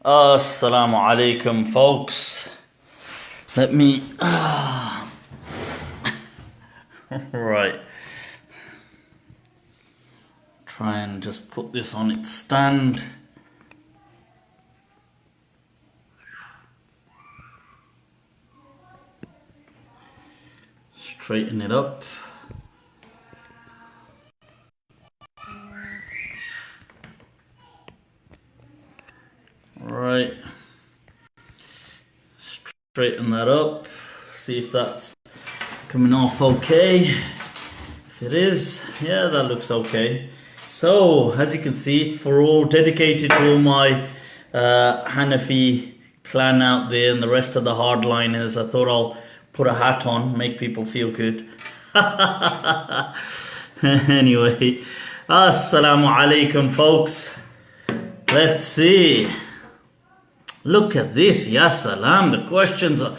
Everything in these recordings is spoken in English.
Assalamu alaikum, folks. Let me right, try and just put this on its stand. Straighten it up. Right, straighten that up, see if that's coming off okay. If it is, yeah, that looks okay. So, as you can see, for all dedicated to all my Hanafi clan out there and the rest of the hardliners, I thought I'll put a hat on, make people feel good. Anyway, Assalamu alaikum, folks. Let's see. Look at this, ya salam, the questions are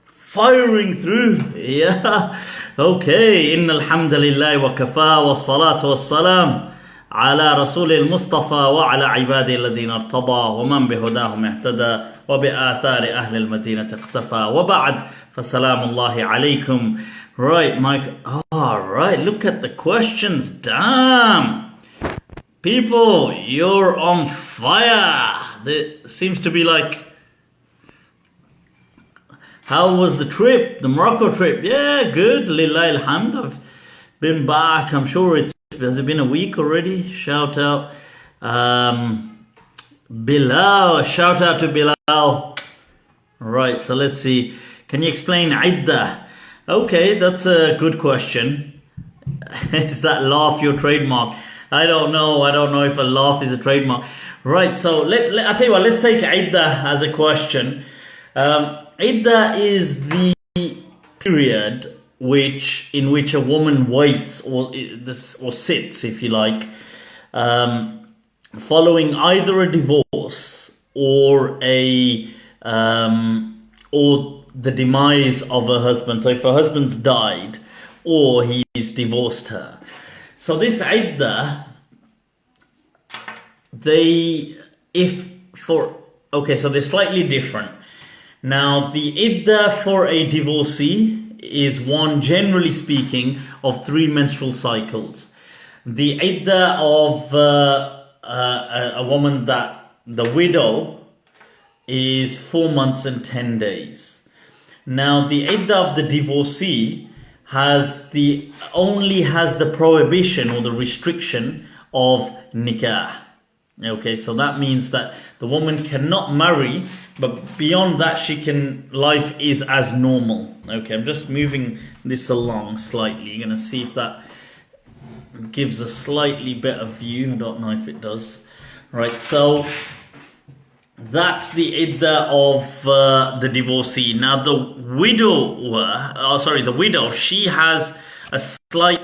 firing through. Yeah, okay. Inna alhamdulillah wa kafa wa salatu wa salam ala rasulil mustafa wa ala ibadi alladhina irtada wa man bihudahum ihtada wa bi athari ahli al-madinah iqtafa wa ba'd fa salamullahi alaykum. Right, Mike. Alright, look at the questions. Damn. People, you're on fire. There seems to be like, how was the trip? The Morocco trip? Yeah, good. Lillahi alhamd. I've been back. I'm sure has it been a week already? Shout out Bilal. Shout out to Bilal. Right, so let's see. Can you explain Iddah? Okay, that's a good question. Is that laugh your trademark? I don't know. I don't know if a laugh is a trademark. Right, so I'll tell you what, let's take Iddah as a question. Iddah is the period in which a woman waits or sits, if you like, following either a divorce or or the demise of her husband. So if her husband's died or he's divorced her. So this Iddah, so they're slightly different. Now, the Iddah for a divorcee is one, generally speaking, of 3 menstrual cycles. The Iddah of a woman the widow is 4 months and 10 days. Now, the Iddah of the divorcee only has the prohibition or the restriction of nikah. Okay, so that means that the woman cannot marry, but beyond that life is as normal. Okay, I'm just moving this along slightly. You're going to see if that gives a slightly better view. I don't know if it does. Right, so that's the Iddah of the divorcee. Now the widow, she has a slight,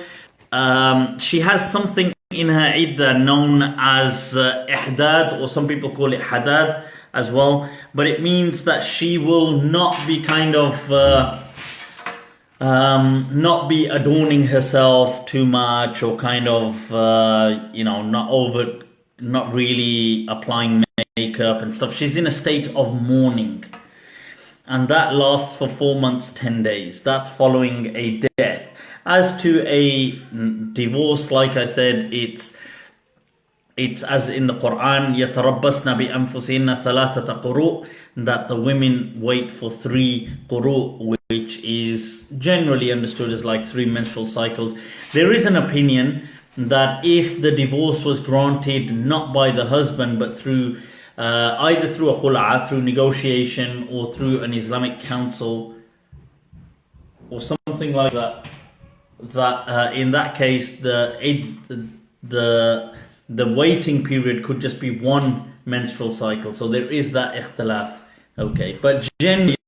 she has something in her Iddah known as Ihdad, or some people call it Hadad as well. But it means that she will not be not be adorning herself too much, or not really applying makeup and stuff. She's in a state of mourning, and that lasts for 4 months 10 days. That's following a death. As to a divorce, like I said, it's as in the Quran, يَتَرَبَّصْنَ بِأَنفُسِهِنَّ ثَلَاثَةَ قُرُوء, that the women wait for 3 quru', which is generally understood as like 3 menstrual cycles. There is an opinion that if the divorce was granted not by the husband, but through either through a khul'a, through negotiation, or through an Islamic council or something like that, in that case the waiting period could just be 1 menstrual cycle. So there is that ikhtilaf. Okay, but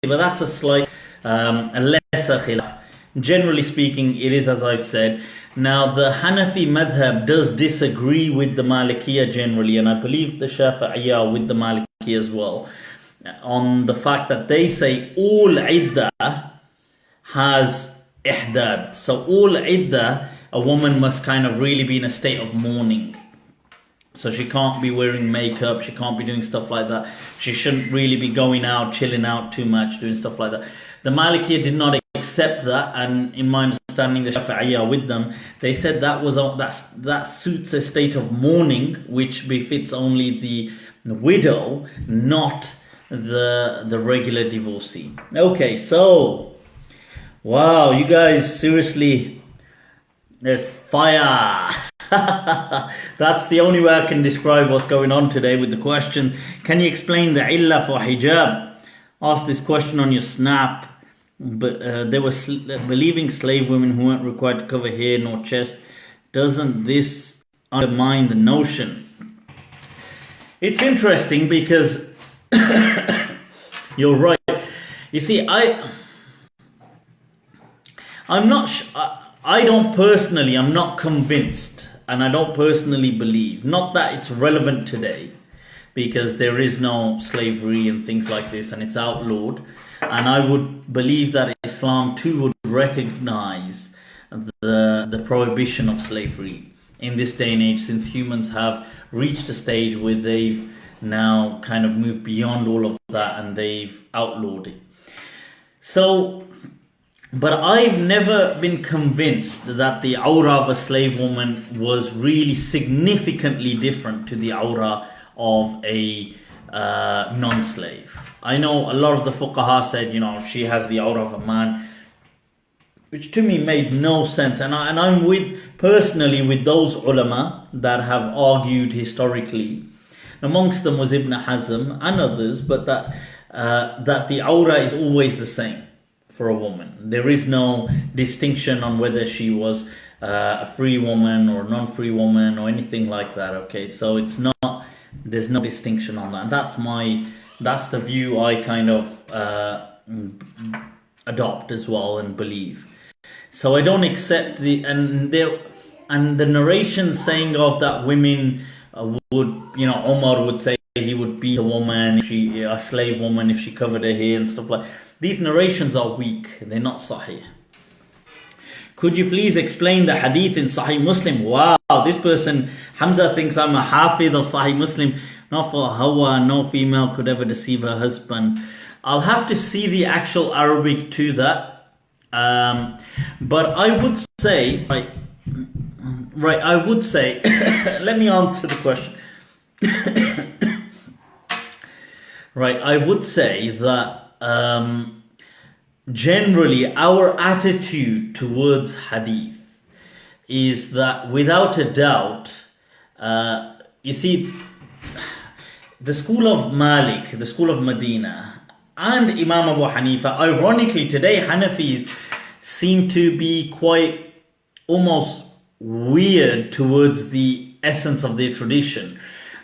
that's a slight a lesser khilaf. Generally speaking, it is as I've said. Now, the Hanafi Madhab does disagree with the Malikiyah generally, and I believe the Shafi'iyah with the Maliki as well, on the fact that they say all Iddah has Ihdad. So all Iddah, a woman must kind of really be in a state of mourning. So she can't be wearing makeup, she can't be doing stuff like that. She shouldn't really be going out, chilling out too much, doing stuff like that. The Maliki did not accept that, and in my understanding, the Shafi'iyah are with them. They said that suits a state of mourning, which befits only the widow, not the regular divorcee. Okay, so wow, you guys seriously, there's fire. That's the only way I can describe what's going on today with the question. Can you explain the illah for hijab? Ask this question on your snap. But there were believing slave women who weren't required to cover hair nor chest. Doesn't this undermine the notion? It's interesting because you're right. You see, I'm not convinced, and I don't personally believe, not that it's relevant today, because there is no slavery and things like this, and it's outlawed. And I would believe that Islam too would recognize the prohibition of slavery in this day and age, since humans have reached a stage where they've now kind of moved beyond all of that and they've outlawed it. So, but I've never been convinced that the awrah of a slave woman was really significantly different to the awrah of a non-slave. I know a lot of the fuqaha said, she has the awrah of a man, which to me made no sense. And I'm personally with those ulama that have argued historically. Amongst them was Ibn Hazm and others, but that the awrah is always the same for a woman. There is no distinction on whether she was a free woman or non-free woman or anything like that. Okay, so there's no distinction on that. And that's the view I kind of adopt as well and believe. So I don't accept the narration saying of that women would, Omar would say he would beat a woman, a slave woman, if she covered her hair and stuff like. These narrations are weak. They're not sahih. Could you please explain the hadith in Sahih Muslim? Wow, this person, Hamza, thinks I'm a hafiz of Sahih Muslim. Not for Hawa, no female could ever deceive her husband. I'll have to see the actual Arabic to that. But I would say, I would say, let me answer the question. I would say that generally our attitude towards hadith is that without a doubt, you see, the school of Malik, the school of Medina, and Imam Abu Hanifa, ironically today Hanafis seem to be quite almost weird towards the essence of their tradition.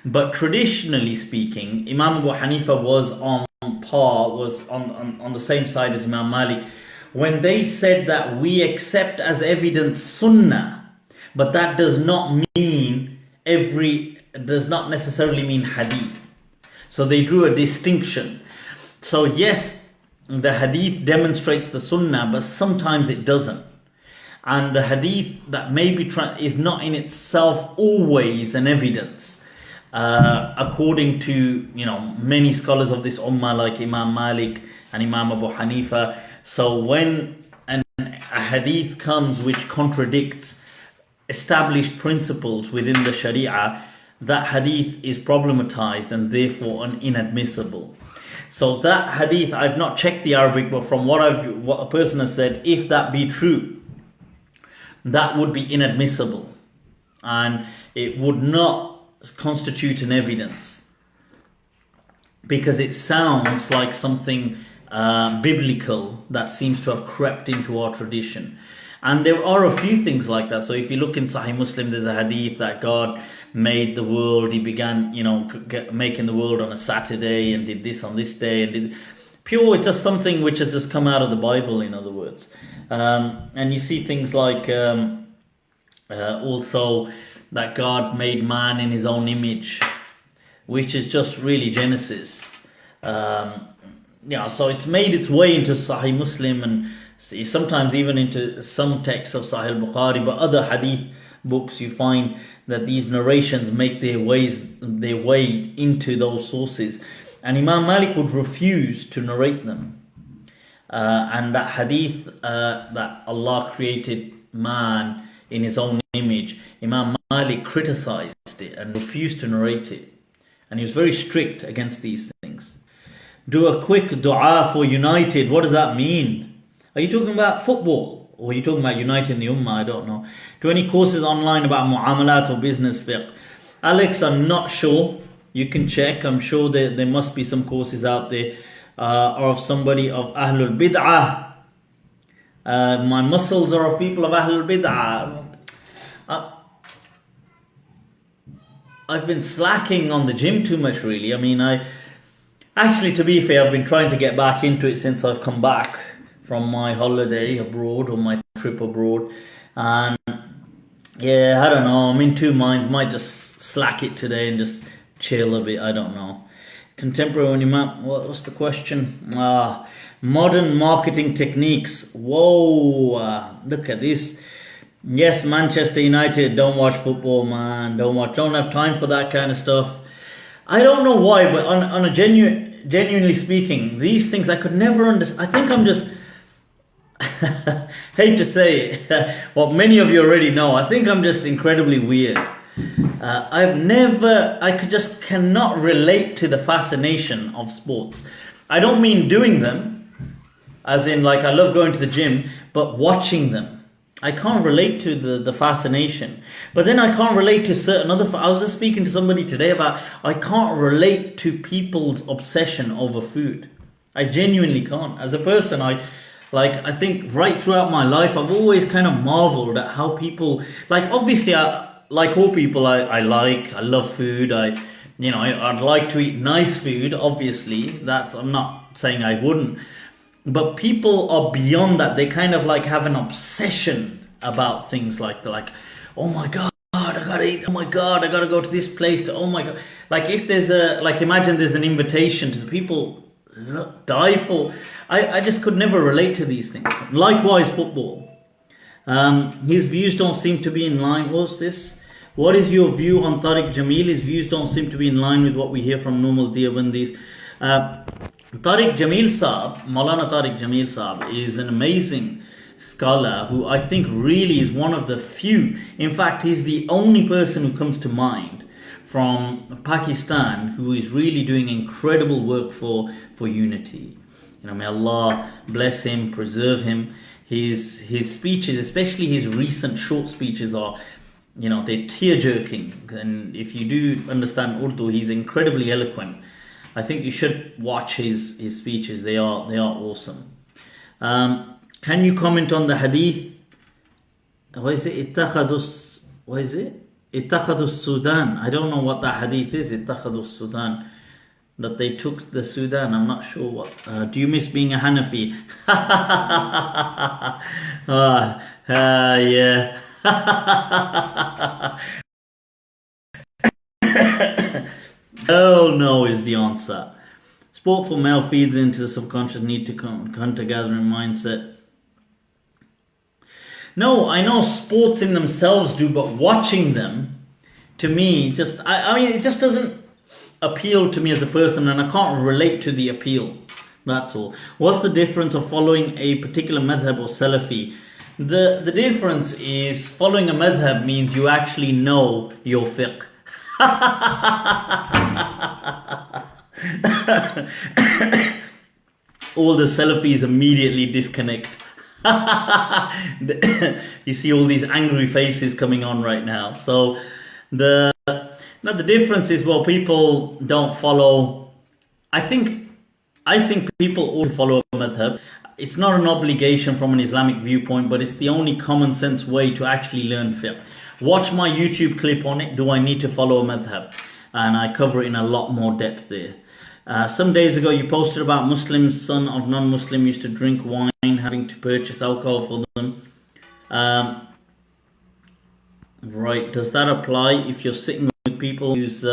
But traditionally speaking, Imam Abu Hanifa was on par, was on the same side as Imam Malik, when they said that we accept as evidence sunnah, but that does not necessarily mean hadith. So they drew a distinction. So yes, the hadith demonstrates the sunnah, but sometimes it doesn't. And the hadith that maybe is not in itself always an evidence. According to many scholars of this ummah like Imam Malik and Imam Abu Hanifa. So when a hadith comes which contradicts established principles within the Sharia, that hadith is problematized and therefore inadmissible. So that hadith, I've not checked the Arabic, but from what a person has said, if that be true, that would be inadmissible and it would not constitute an evidence, because it sounds like something biblical that seems to have crept into our tradition. And there are a few things like that. So if you look in Sahih Muslim, there's a hadith that God made the world, he began making the world on a Saturday and did this on this day and did pure. It's just something which has just come out of the Bible, in other words. And you see things like also that God made man in his own image, which is just really Genesis. So it's made its way into Sahih Muslim and sometimes even into some texts of Sahih Bukhari, but other hadith books, you find that these narrations make their way into those sources. And Imam Malik would refuse to narrate them. And that hadith that Allah created man in his own image, Imam Malik criticized it and refused to narrate it. And he was very strict against these things. Do a quick dua for United. What does that mean? Are you talking about football? Or are you talking about uniting the ummah? I don't know. Do any courses online about mu'amalat or business fiqh? Alex, I'm not sure. You can check. I'm sure there must be some courses out there. Or of somebody of Ahlul Bid'ah. My muscles are of people of Ahlul Bid'ah. I've been slacking on the gym too much, really. I mean, actually, to be fair, I've been trying to get back into it since I've come back from my holiday abroad or my trip abroad. And yeah, I don't know. I'm in two minds. Might just slack it today and just chill a bit. I don't know. Contemporary imam. What's the question? Modern marketing techniques. Whoa! Look at this. Yes, Manchester United, don't watch football, man. Don't have time for that kind of stuff. I don't know why, but on a genuinely speaking, these things I could never understand. I think I'm just, hate to say it, what many of you already know, I think I'm just incredibly weird. I just cannot relate to the fascination of sports. I don't mean doing them, as in like I love going to the gym, but watching them. I can't relate to the fascination. But then I can't relate to certain other... I was just speaking to somebody today about... I can't relate to people's obsession over food. I genuinely can't. As a person, I think right throughout my life, I've always kind of marveled at how people... Like, obviously, like all people, I love food. I'd like to eat nice food, obviously. I'm not saying I wouldn't. But people are beyond that. They kind of like have an obsession about things like oh my God, I gotta eat. Oh my God, I gotta go to this place. Oh my God. Like if there's imagine there's an invitation to the people die for. I just could never relate to these things. Likewise, football. His views don't seem to be in line. What's this? What is your view on Tariq Jameel? His views don't seem to be in line with what we hear from normal Deobandis. Tariq Jameel Saab, Maulana Tariq Jameel Saab, is an amazing scholar who I think really is one of the few. In fact, he's the only person who comes to mind from Pakistan who is really doing incredible work for unity. May Allah bless him, preserve him. His speeches, especially his recent short speeches, are they're tear-jerking. And if you do understand Urdu, he's incredibly eloquent. I think you should watch his speeches. They are awesome. Can you comment on the hadith? What is it? What is it? Ittakhadus Sudan. I don't know what that hadith is. Ittakhadus Sudan. That they took the Sudan. I'm not sure what. Do you miss being a Hanafi? Yeah. Hell no is the answer. Sport for male feeds into the subconscious need to hunter-gathering mindset. No, I know sports in themselves do, but watching them, to me, it just doesn't appeal to me as a person, and I can't relate to the appeal. That's all. What's the difference of following a particular madhab or Salafi? The difference is following a madhab means you actually know your fiqh. All the Salafis immediately disconnect. You see all these angry faces coming on right now. So the difference is, well, people don't follow. I think people ought to follow a madhab. It's not an obligation from an Islamic viewpoint, but it's the only common sense way to actually learn fiqh. Watch my YouTube clip on it. Do I need to follow a madhab? And I cover it in a lot more depth there. Some days ago, you posted about Muslims, son of non-Muslim, used to drink wine, having to purchase alcohol for them. Right, does that apply if you're sitting with people who's...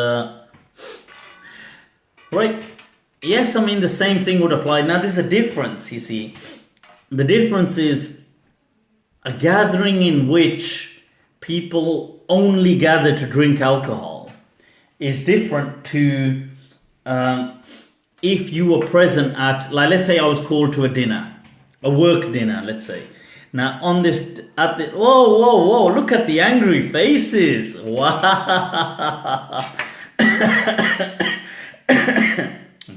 Right, yes, I mean the same thing would apply. Now there's a difference, you see. The difference is a gathering in which people only gather to drink alcohol is different to if you were present at, like, let's say I was called to a dinner, a work dinner, let's say. Now on this, at the, whoa, look at the angry faces. Wow.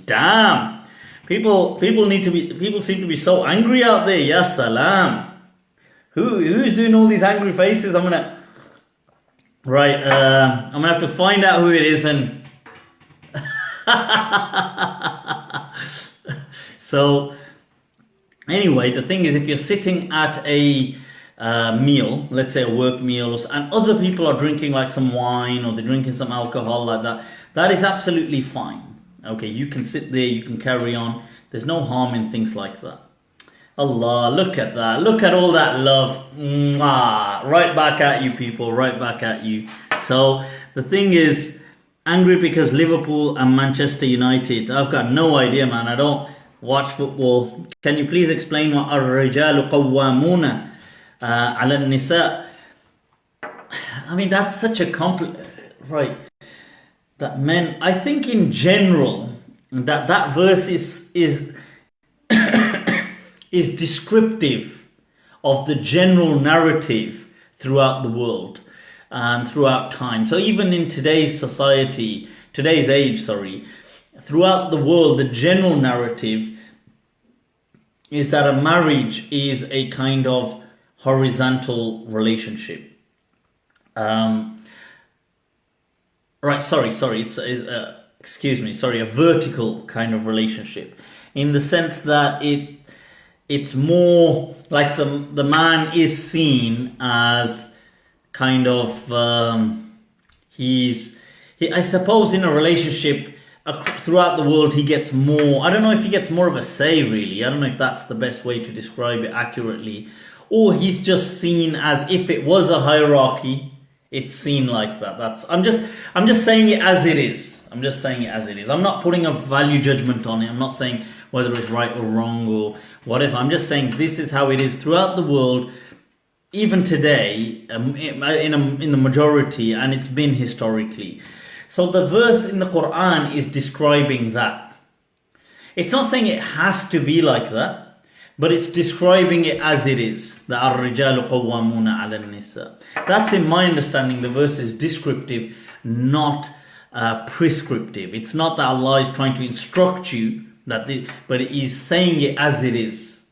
Damn. People seem to be so angry out there. Ya salam. Who's doing all these angry faces? I'm gonna have to find out who it is and so anyway, the thing is, if you're sitting at a meal, let's say a work meal, and other people are drinking like some wine or they're drinking some alcohol like that, that is absolutely fine. Okay, you can sit there, you can carry on. There's no harm in things like that. Allah, look at that. Look at all that love. Mwah. Right back at you, people. Right back at you. So, the thing is, angry because Liverpool and Manchester United. I've got no idea, man. I don't watch football. Can you please explain what Ar-Rijalu Qawwamuna ala Nisa? I mean, that's such a right. That men, I think in general, that verse is is descriptive of the general narrative throughout the world and throughout time. So even in today's age, throughout the world, the general narrative is that a marriage is a kind of horizontal relationship. It's a vertical kind of relationship, in the sense that it's more like the man is seen as kind of I suppose in a relationship throughout the world he gets more. I don't know if he gets more of a say, really. I don't know if that's the best way to describe it accurately, or he's just seen as, if it was a hierarchy, it's seen like that. I'm just saying it as it is. I'm not putting a value judgment on it. I'm not saying whether it's right or wrong or whatever. I'm just saying this is how it is throughout the world, even today, in the majority, and it's been historically. So the verse in the Quran is describing that. It's not saying it has to be like that, but it's describing it as it is. The Ar-Rijalu Qawwamuna ala Nisa. That's, in my understanding, the verse is descriptive, not prescriptive. It's not that Allah is trying to instruct you, but it is saying it as it is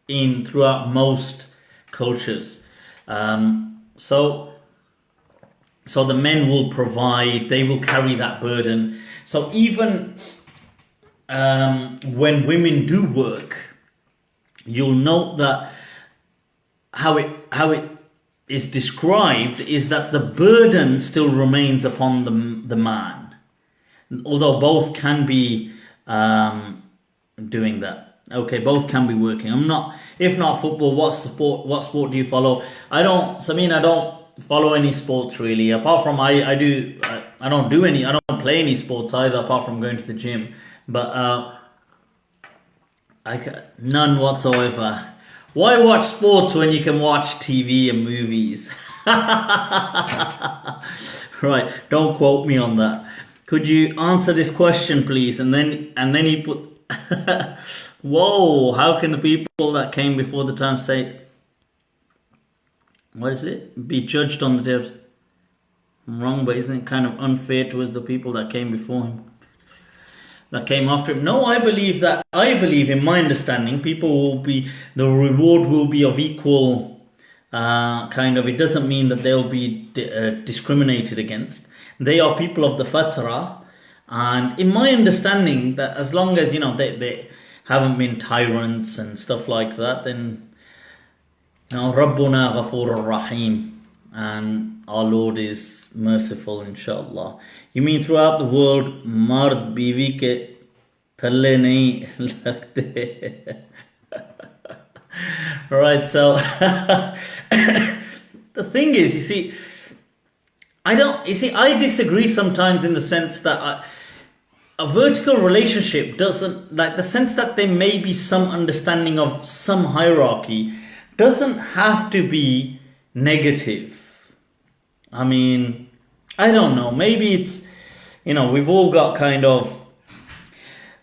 throughout most cultures. So the men will provide, they will carry that burden. So even when women do work, you'll note that how it is described is that the burden still remains upon the man, although both can be doing that. Okay, both can be working. If not football, what sport do you follow? I don't follow any sports really, apart from I don't play any sports either, apart from going to the gym, but none whatsoever. Why watch sports when you can watch TV and movies? Right, don't quote me on that. Could you answer this question, please? And then he put, whoa, how can the people that came before the time say, what is it? Be judged on the day of... I'm wrong, but isn't it kind of unfair towards the people that came before him? That came after him? No, I believe in my understanding, the reward will be of equal it doesn't mean that they'll be discriminated against. They are people of the Fatra, and in my understanding, that as long as they haven't been tyrants and stuff like that, then Rabbuna Ghafurur Rahim, and our Lord is merciful, inshallah. You mean throughout the world, mard biwi ke thalle nahi lagte? Right, so the thing is, I disagree sometimes in the sense that a vertical relationship doesn't, like the sense that there may be some understanding of some hierarchy, doesn't have to be negative. I mean, I don't know. Maybe it's, we've all got kind of,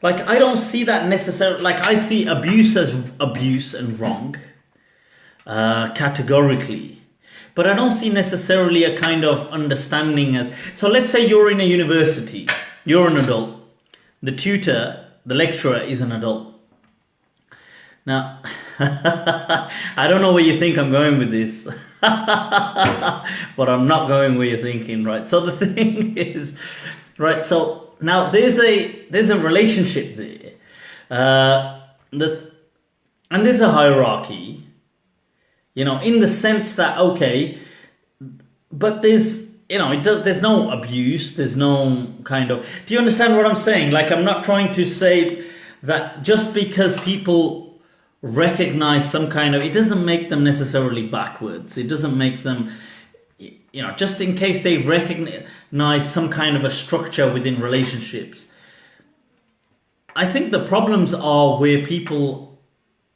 like, I don't see that necessarily, like, I see abuse as abuse and wrong, categorically. But I don't see necessarily a kind of understanding as, so let's say you're in a university, you're an adult, the tutor, the lecturer is an adult. Now, I don't know where you think I'm going with this, but I'm not going where you're thinking, right? So the thing is, right, so now there's a relationship there, and there's a hierarchy, in the sense that, okay, but there's no abuse, there's no kind of, do you understand what I'm saying? Like, I'm not trying to say that just because people recognize some kind of, it doesn't make them necessarily backwards. It doesn't make them, just in case they recognize some kind of a structure within relationships. I think the problems are where people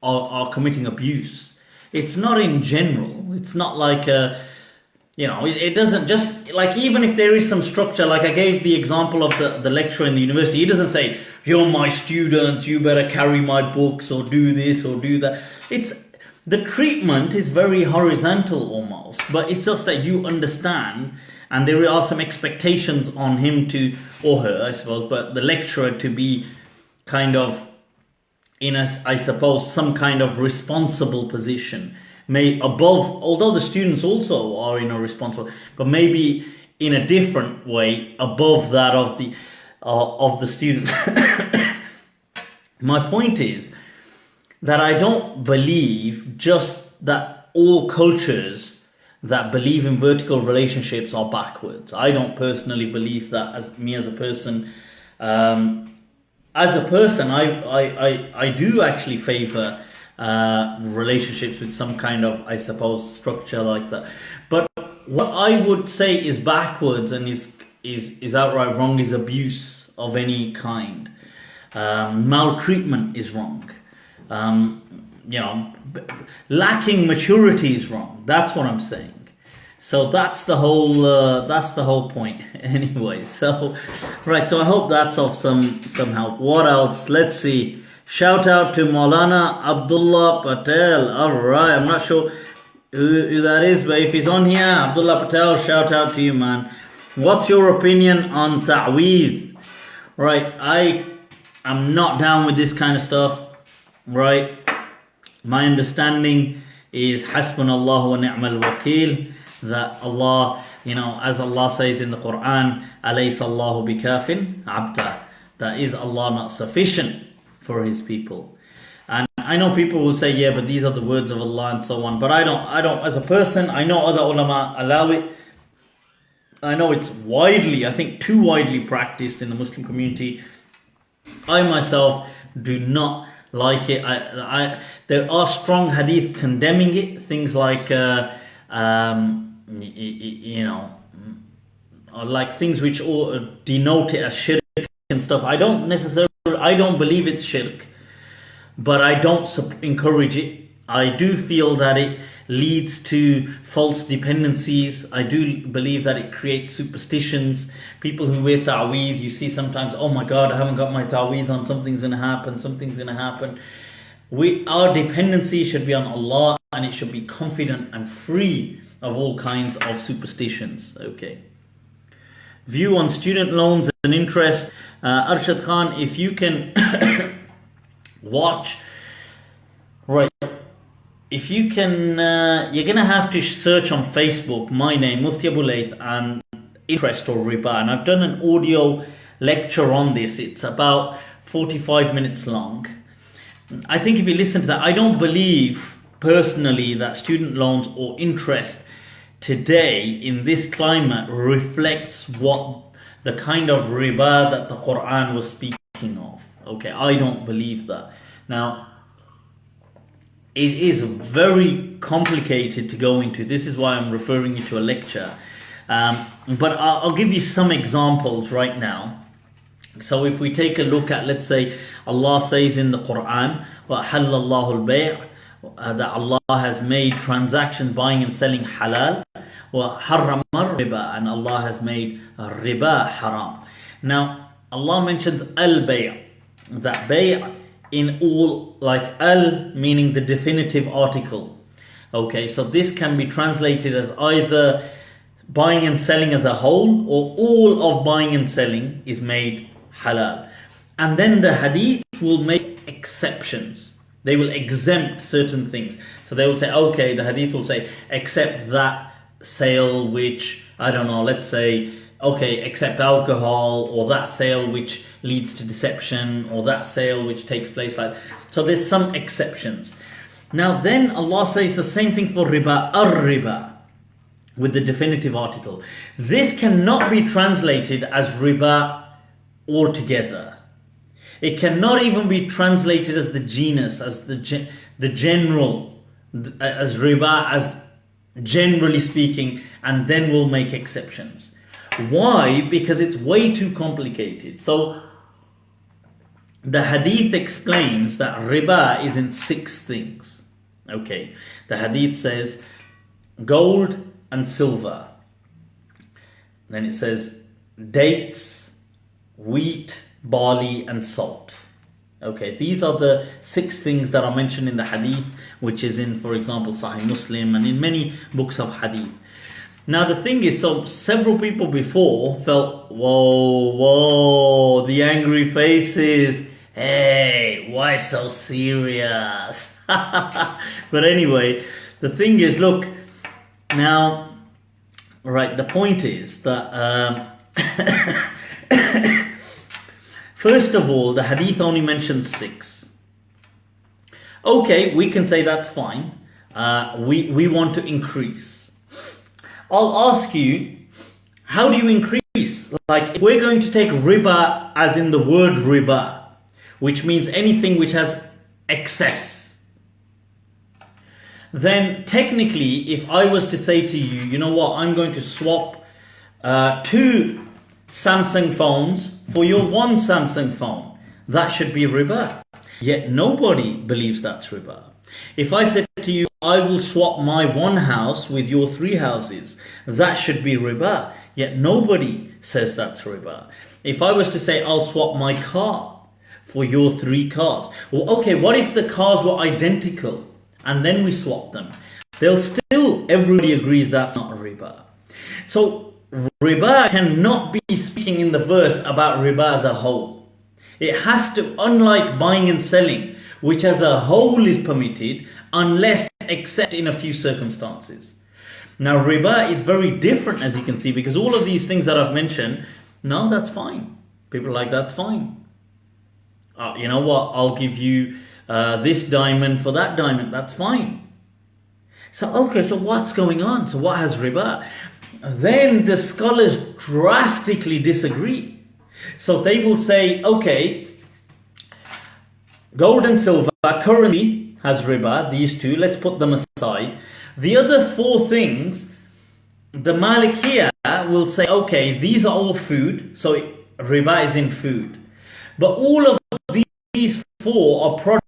are committing abuse. It's not in general. It's not like it doesn't just, like, even if there is some structure, like I gave the example of the lecturer in the university, he doesn't say, you're my students, you better carry my books or do this or do that. The treatment is very horizontal almost, but it's just that you understand, and there are some expectations on him or her, I suppose, but the lecturer to be kind of in I suppose, some kind of responsible position. Although the students also are in a responsible, but maybe in a different way above that of the students. My point is that I don't believe just that all cultures that believe in vertical relationships are backwards. I don't personally believe that as a person. I do actually favor relationships with some kind of, I suppose, structure like that. But what I would say is backwards and is outright wrong is abuse of any kind. Maltreatment is wrong. Lacking maturity is wrong. That's what I'm saying. So that's the whole point anyway. So, right, so I hope that's of some help. What else? Let's see. Shout out to Maulana Abdullah Patel. Alright, I'm not sure who that is, but if he's on here, Abdullah Patel, shout out to you, man. What's your opinion on Taweez? Right, I am not down with this kind of stuff. Right, my understanding is Hasbunallahu wa ni'mal wakil, that Allah, as Allah says in the Quran, alaysa Allahu bikafin abda, that is Allah not sufficient for his people. And I know people will say, yeah, but these are the words of Allah and so on, but I don't as a person, I know other ulama allow it. I know it's I think too widely practiced in the Muslim community. I myself do not like it. There are strong hadith condemning it, things like like things which denote it as shirk and stuff. I don't believe it's shirk, but I don't encourage it. I do feel that it leads to false dependencies. I do believe that it creates superstitions. People who wear Taweez, you see sometimes, oh my God, I haven't got my Taweez on, something's going to happen. Our dependency should be on Allah, and it should be confident and free of all kinds of superstitions. Okay. View on student loans and interest. Arshad Khan, if you can watch, right, if you can, you're going to have to search on Facebook, my name, Mufti Abu Layth, and interest or riba. And I've done an audio lecture on this. It's about 45 minutes long. I think if you listen to that, I don't believe personally that student loans or interest today in this climate reflects what the kind of riba that the Quran was speaking of. Okay, I don't believe that. Now, it is very complicated to go into. This is why I'm referring you to a lecture. But I'll give you some examples right now. So if we take a look at, let's say, Allah says in the Quran, وَأَحَلَّ اللَّهُ الْبَيْعَ that Allah has made transactions, buying and selling halal, وَحَرَّمَ الرِّبَا, and Allah has made riba haram. Now, Allah mentions al-bay', that bay' in all, like al meaning the definitive article. Okay, so this can be translated as either buying and selling as a whole, or all of buying and selling is made halal. And then the hadith will make exceptions. They will exempt certain things. So they will say, okay, the hadith will say, except that sale which, I don't know, let's say, okay, except alcohol, or that sale which leads to deception, or that sale which takes place like. So there's some exceptions. Now then Allah says the same thing for riba, ar-riba, with the definitive article. This cannot be translated as riba altogether. It cannot even be translated as the genus, as the general, as riba, as generally speaking, and then we'll make exceptions. Why? Because it's way too complicated. So the hadith explains that riba is in 6 things. Okay, the hadith says gold and silver. Then it says dates, wheat, barley and salt. Okay, these are the 6 things that are mentioned in the hadith, which is in, for example, Sahih Muslim and in many books of hadith. Now the thing is, so several people before felt, whoa, the angry faces, hey, why so serious? But anyway, the thing is, look, now, right, the point is that first of all, the hadith only mentions 6. Okay, we can say that's fine. We want to increase. I'll ask you, how do you increase? Like, if we're going to take riba as in the word riba, which means anything which has excess, then technically, if I was to say to you, you know what, I'm going to swap 2 Samsung phones for your 1 Samsung phone, that should be riba. Yet nobody believes that's riba. If I said to you, I will swap my 1 house with your 3 houses, that should be riba. Yet nobody says that's riba. If I was to say, I'll swap my car for your 3 cars. Well, okay, what if the cars were identical and then we swap them? Everybody agrees that's not riba. So riba cannot be speaking in the verse about riba as a whole. It has to, unlike buying and selling, which as a whole is permitted, unless except in a few circumstances. Now riba is very different, as you can see, because all of these things that I've mentioned, no, that's fine. People are like, that's fine. You know what, I'll give you this diamond for that diamond, that's fine. So okay, so what's going on? So what has riba? Then the scholars drastically disagree. So they will say, okay, gold and silver currently has riba, these 2, let's put them aside. The other 4 things, the Maliki will say, okay, these are all food, so riba is in food. But all of these 4 are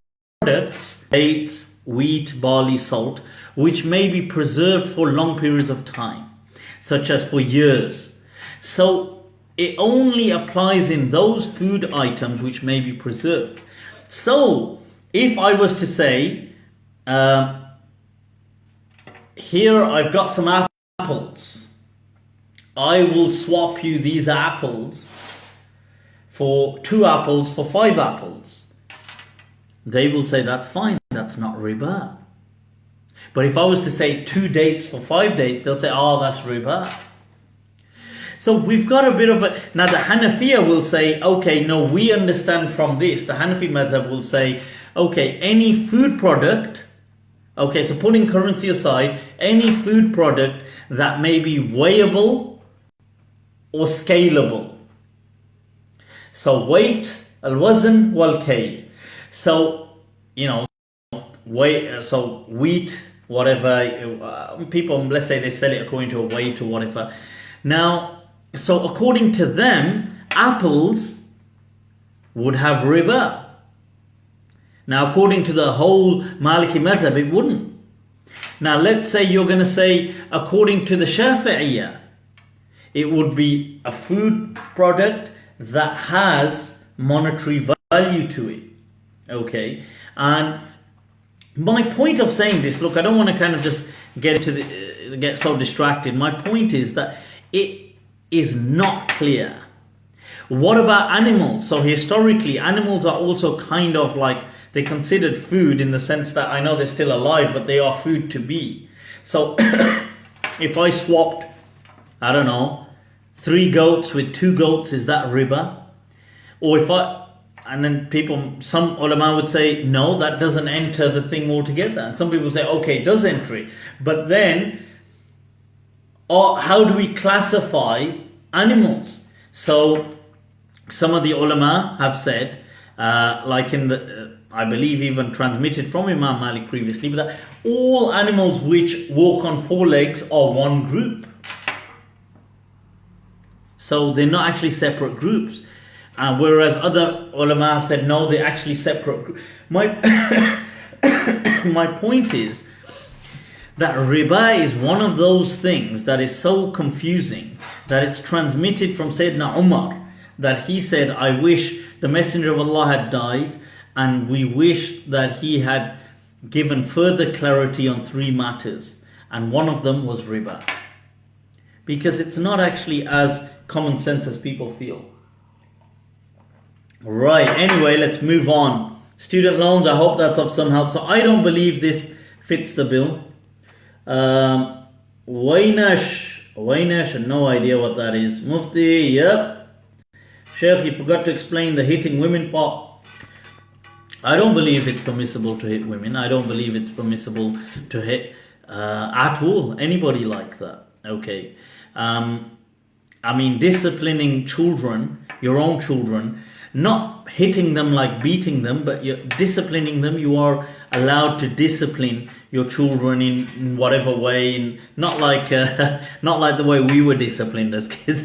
products, dates, wheat, barley, salt, which may be preserved for long periods of time, such as for years. So it only applies in those food items which may be preserved. So if I was to say, here I've got some apples, I will swap you these apples for 2 apples for 5 apples. They will say that's fine, that's not riba. But if I was to say 2 dates for 5 dates, they'll say, oh, that's riba. So we've got a bit of a... Now the Hanafiya will say, okay, no, we understand from this. The Hanafi Madhab will say, okay, any food product, okay, so putting currency aside, any food product that may be weighable or scalable. So weight, al-wazn wal-kayl. So, you know, weight, so wheat, whatever, people, let's say they sell it according to a weight or whatever. Now, so according to them, apples would have riba. Now, according to the whole Maliki Madhab, it wouldn't. Now, let's say you're going to say, according to the Shafi'iyah, it would be a food product that has monetary value to it. Okay? And my point of saying this, look, I don't want to kind of just get so distracted. My point is that it is not clear. What about animals? So historically, animals are also kind of like, they're considered food in the sense that I know they're still alive, but they are food to be. So if I swapped, I don't know, 3 goats with 2 goats, is that riba? Or and then some ulama would say, no, that doesn't enter the thing altogether. And some people say, okay, it does enter it. But then, how do we classify animals? So, some of the ulama have said, like in the, I believe even transmitted from Imam Malik previously, but that all animals which walk on 4 legs are one group. So they're not actually separate groups. Whereas other ulama have said, no, they're actually separate groups. My point is that riba is one of those things that is so confusing that it's transmitted from Sayyidina Umar, that he said, I wish the Messenger of Allah had died, and we wish that he had given further clarity on 3 matters. And one of them was riba. Because it's not actually as common sense as people feel. Right, anyway, let's move on. Student loans, I hope that's of some help. So I don't believe this fits the bill. Waynash, no idea what that is. Mufti, yep. Sheikh, you forgot to explain the hitting women part. I don't believe it's permissible to hit women. I don't believe it's permissible to hit at all anybody like that. Okay. I mean, disciplining children, your own children, not hitting them like beating them, but you're disciplining them. You are allowed to discipline your children in whatever way, not like the way we were disciplined as kids.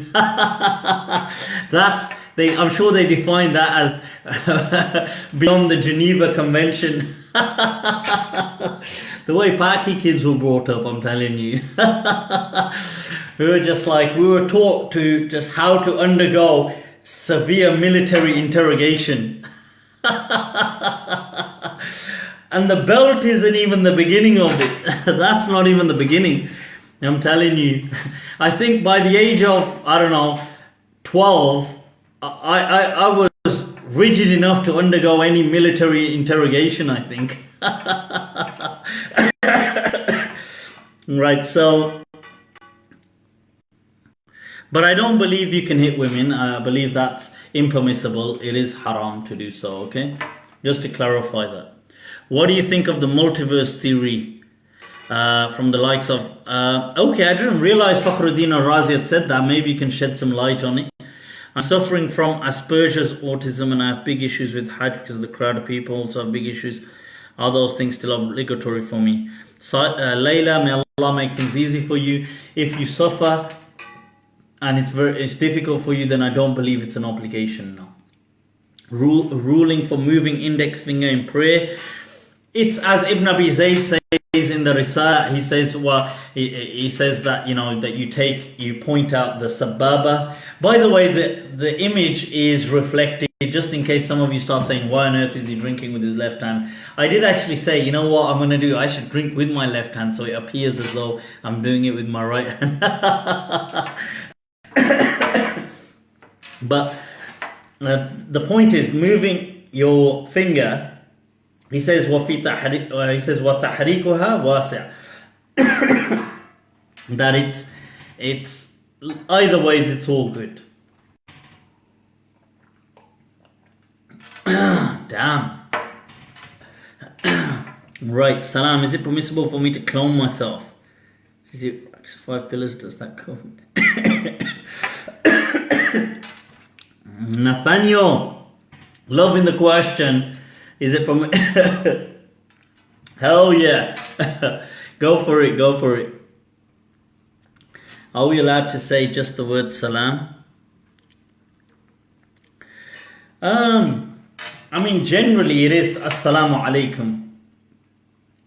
I'm sure they define that as beyond the Geneva Convention. The way Paki kids were brought up, I'm telling you. We were taught to just how to undergo severe military interrogation. And the belt isn't even the beginning of it. That's not even the beginning. I'm telling you. I think by the age of, 12, I was rigid enough to undergo any military interrogation, I think. Right, so... But I don't believe you can hit women. I believe that's impermissible. It is haram to do so, okay? Just to clarify that. What do you think of the multiverse theory from the likes of... okay, I didn't realize Fakhruddin al-Razi had said that. Maybe you can shed some light on it. I'm suffering from Asperger's autism and I have big issues with Hajj because of the crowd of people. Also have big issues. Are those things still obligatory for me? So, Layla, may Allah make things easy for you. If you suffer and it's difficult for you, then I don't believe it's an obligation. No. Ruling for moving index finger in prayer. It's as Ibn Abi Zayd says in the Risala. He says, well, he says that, that you point out the sababa. By the way, the image is reflected, just in case some of you start saying, why on earth is he drinking with his left hand? I did actually say, you know what I'm going to do? I should drink with my left hand so it appears as though I'm doing it with my right hand. But the point is moving your finger. He says وَتَحْرِيكُهَا وَاسِعٌ. That it's either ways it's all good. Damn. Right, Salam, is it permissible for me to clone myself? Is it 5 pillars, does that cover? Nathaniel, loving the question. Is it hell yeah. Go for it. Are we allowed to say just the word salam? I I mean, generally it is Assalamu alaikum.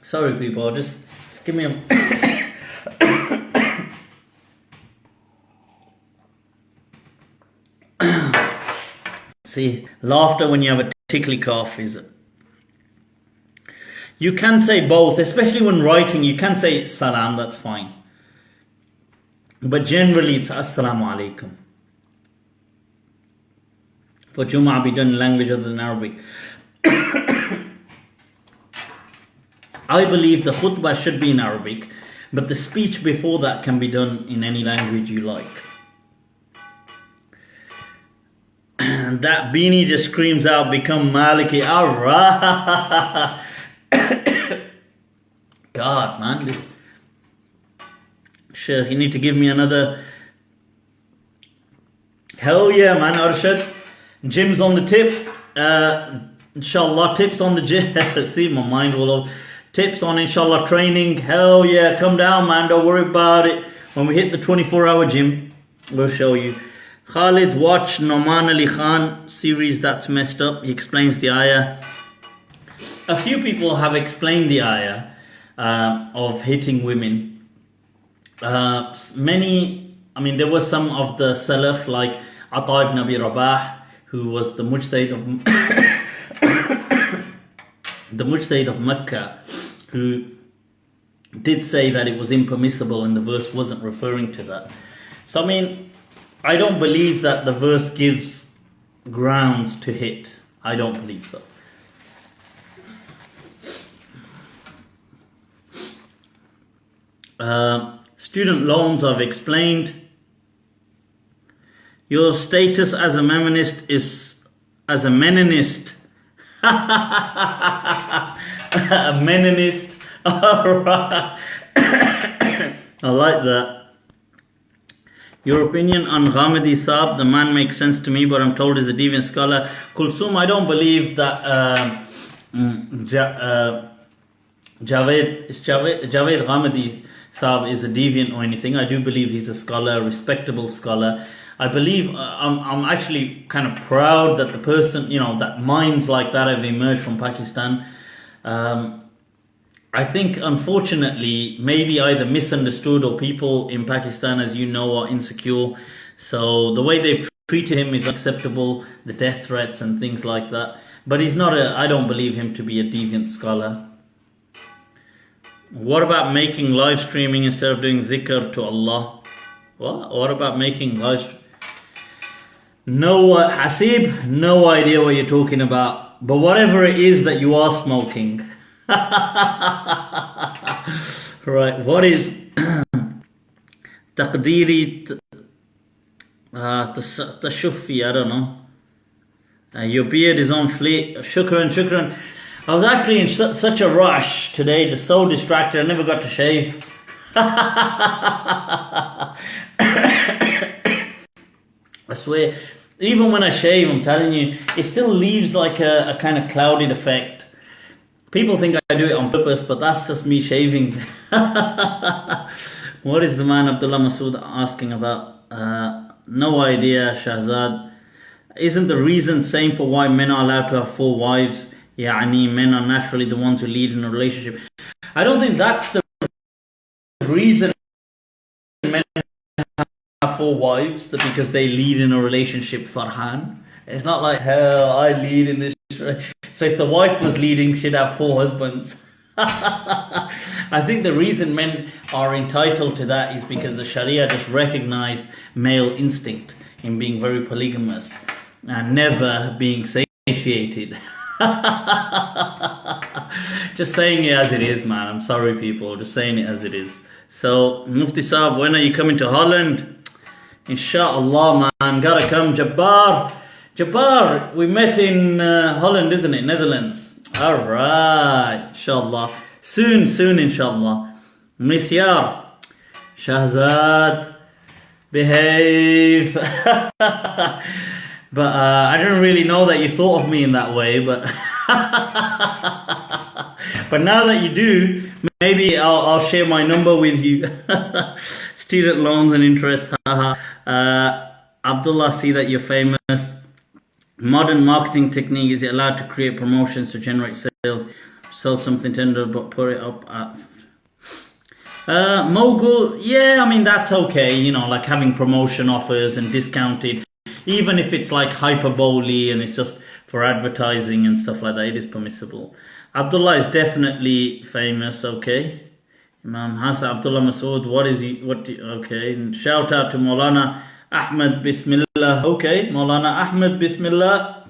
Sorry, people, just give me a. See, laughter when you have a tickly cough is. You can say both, especially when writing. You can say salam, that's fine. But generally it's Assalamu alaikum. For Juma, be done in language other than Arabic. I believe the khutbah should be in Arabic, but the speech before that can be done in any language you like. And that beanie just screams out, become Maliki. Awrah. God, man, this. Sheikh, you need to give me another. Hell yeah, man, Arshad. Gym's on the tip. Inshallah, tips on the gym. See, my mind all over. Tips on inshallah training. Hell yeah, come down, man. Don't worry about it. When we hit the 24-hour gym, we'll show you. Khalid, watch Noman Ali Khan series that's messed up. He explains the ayah. A few people have explained the ayah of hitting women. There were some of the Salaf like Ata ibn Abi Rabah, who was the Mujtahid of Mecca, who did say that it was impermissible and the verse wasn't referring to that. So I don't believe that the verse gives grounds to hit. I don't believe so. Student loans, I've explained. Your status as a Mennonist is as a Mennonist. A Mennonist. Alright. I like that. Your opinion on Ghamidi Saab, the man makes sense to me, but I'm told he's a deviant scholar. Kulsum, I don't believe that Javed Ghamidi Saab is a deviant or anything. I do believe he's a scholar, a respectable scholar. I believe, I'm actually kind of proud that the person, that minds like that have emerged from Pakistan. I think, unfortunately, maybe either misunderstood or people in Pakistan, as you know, are insecure. So the way they've treated him is unacceptable, the death threats and things like that. But he's not I don't believe him to be a deviant scholar. What about making live streaming instead of doing dhikr to Allah? What about making live streaming? No, Hasib, no idea what you're talking about. But whatever it is that you are smoking. Right, what is Taqdiri Tashufi? I don't know. Your beard is on fleek. Shukran. I was actually in such a rush today, just so distracted, I never got to shave. I swear, even when I shave, I'm telling you, it still leaves like a kind of clouded effect. People think I do it on purpose, but that's just me shaving. What is the man Abdullah Masood asking about? No idea, Shahzad. Isn't the reason same for why men are allowed to have 4 wives? Yani men are naturally the ones who lead in a relationship. I don't think that's the reason men have 4 wives, because they lead in a relationship, Farhan. It's not like, hell, I lead in this. So if the wife was leading, she'd have 4 husbands. I think the reason men are entitled to that is because the Sharia just recognized male instinct in being very polygamous and never being satiated. Just saying it as it is, man. I'm sorry, people. Just saying it as it is. So, Mufti Saab, when are you coming to Holland? Inshallah, man. Gotta come, Jabbar. Jabbar, we met in Holland, isn't it? Netherlands. Alright, inshallah. Soon, inshallah. Misyar. Shahzad. Behave. But I didn't really know that you thought of me in that way, but but now that you do, maybe I'll share my number with you. Student loans and interest. Abdullah, see that you're famous. Modern marketing technique, is it allowed to create promotions to generate sales? Sell something tender but put it up at mogul? Yeah, I mean that's okay, you know, like having promotion offers and discounted, even if it's like hyperbole and it's just for advertising and stuff like that, it is permissible. Abdullah is definitely famous, okay. Imam Hassan Abdullah Masood, okay. And shout out to Maulana Ahmad Bismillah, okay. Maulana Ahmad Bismillah.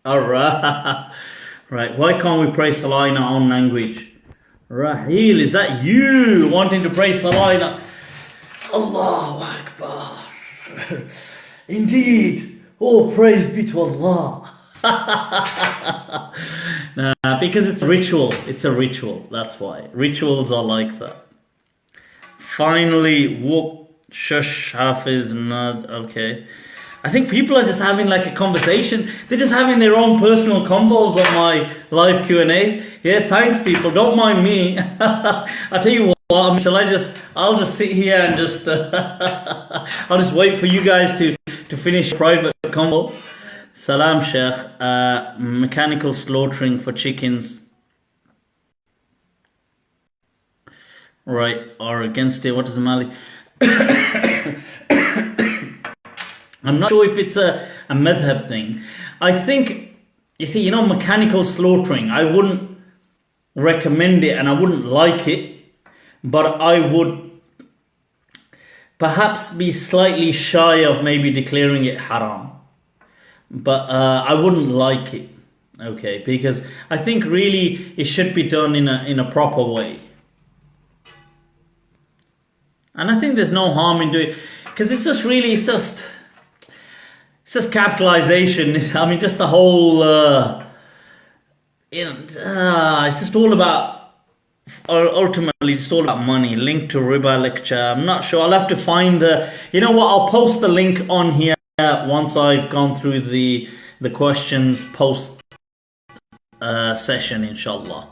Alright. Right, why can't we pray Salah in our own language? Raheel, is that you wanting to pray Salah in Allahu Akbar. Indeed, all praise be to Allah. Nah, because it's a ritual. It's a ritual, that's why. Rituals are like that. Finally, Shush Hafiz Nad, okay. I think people are just having like a conversation. They're just having their own personal convos on my live Q&A. Yeah, thanks people. Don't mind me. I tell you what, I'll just sit here and just, I'll just wait for you guys to finish private convo. Salam Sheikh. Mechanical slaughtering for chickens. Right, or against it. What does the Maliki? I'm not sure if it's a madhab thing. I think, you see, mechanical slaughtering, I wouldn't recommend it and I wouldn't like it, but I would perhaps be slightly shy of maybe declaring it haram. But I wouldn't like it, okay, because I think really it should be done in a proper way. And I think there's no harm in doing it, because it's just capitalization. I mean, just the whole, it's just all about, ultimately, it's all about money. Link to Riba lecture. I'm not sure. I'll have to find you know what? I'll post the link on here once I've gone through the questions post session, inshallah.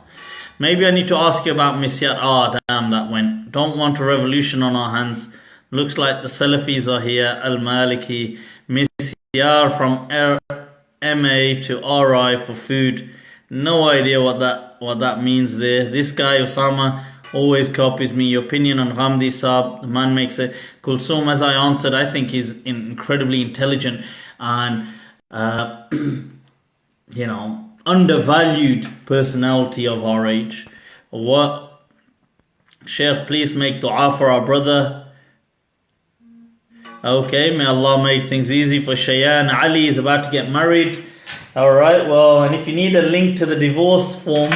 Maybe I need to ask you about Misyat. Damn, that went. Don't want a revolution on our hands. Looks like the Salafis are here. Al-Maliki. Misyar from MA to RI for food. No idea what that means there. This guy Osama always copies me. Your opinion on Ghamdi Saab. The man makes a Kulsum, as I answered. I think he's incredibly intelligent and undervalued personality of our age. What? Sheikh, please make dua for our brother. Okay, may Allah make things easy for Shayan. Ali is about to get married. Alright, well, and if you need a link to the divorce form.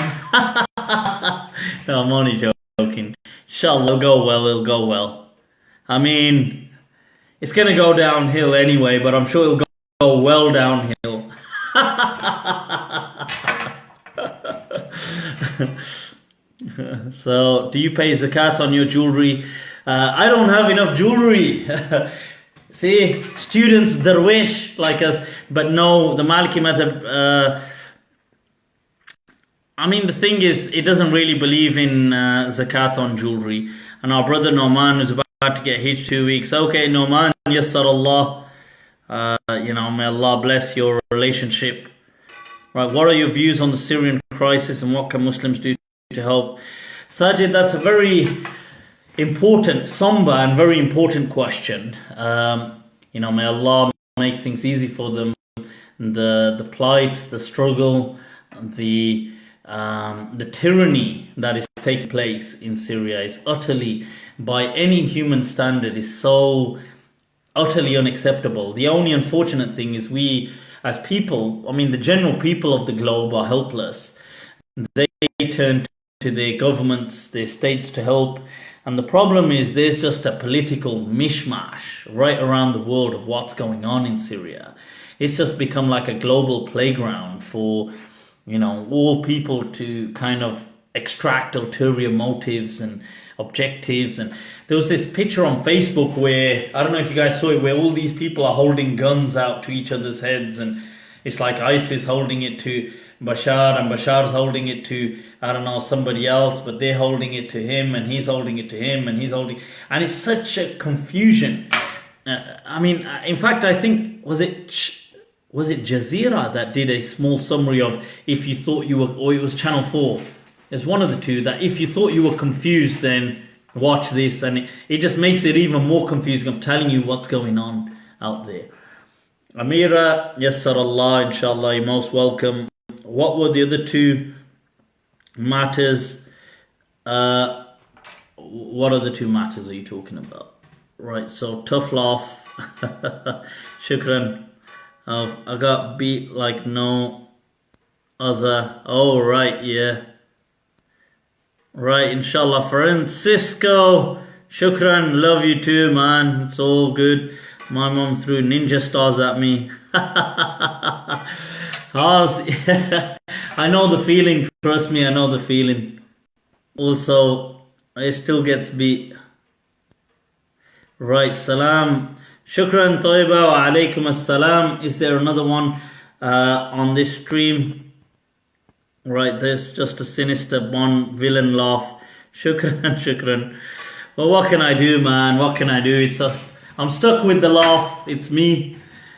No, I'm only joking. Inshallah, it'll go well. I mean, it's going to go downhill anyway, but I'm sure it'll go well downhill. So, do you pay zakat on your jewellery? I don't have enough jewellery. See, students, darwish like us, but no, the Maliki Madhab, I mean, the thing is, it doesn't really believe in zakat on jewellery. And our brother Noman is about to get Hajj 2 weeks. Okay, Noman, yassar Allah, may Allah bless your relationship. Right, what are your views on the Syrian crisis and what can Muslims do to help? Sajid, that's a very important, somber and very important question. May Allah make things easy for them. The plight, the struggle, the tyranny that is taking place in Syria is utterly, by any human standard, is so utterly unacceptable. The only unfortunate thing is we, as people, I mean the general people of the globe, are helpless. They turn to their governments, their states to help. And the problem is there's just a political mishmash right around the world of what's going on in Syria. It's just become like a global playground for, all people to kind of extract ulterior motives and objectives. And there was this picture on Facebook where, I don't know if you guys saw it, where all these people are holding guns out to each other's heads. And it's like ISIS holding it to Bashar, and Bashar's holding it to, somebody else, but they're holding it to him, and he's holding it to him, and and it's such a confusion. In fact, I think, was it was it Jazeera that did a small summary of if you thought you were, or it was Channel 4. It's one of the two, that if you thought you were confused, then watch this, and it just makes it even more confusing of telling you what's going on out there. Amira, Yassar Allah, inshallah, you're most welcome. What were the other two matters? What other two matters are you talking about? Right, so tough laugh. Shukran. I got beat like no other. Oh, right, yeah. Right, inshallah. Francisco, shukran. Love you too, man. It's all good. My mom threw ninja stars at me. I know the feeling. Trust me, I know the feeling. Also, it still gets beat. Right, salam. Shukran, Taiba, wa alaikum assalam. Is there another one on this stream? Right, there's just a sinister one, villain laugh. Shukran, shukran. Well, what can I do, man? What can I do? It's just, I'm stuck with the laugh. It's me.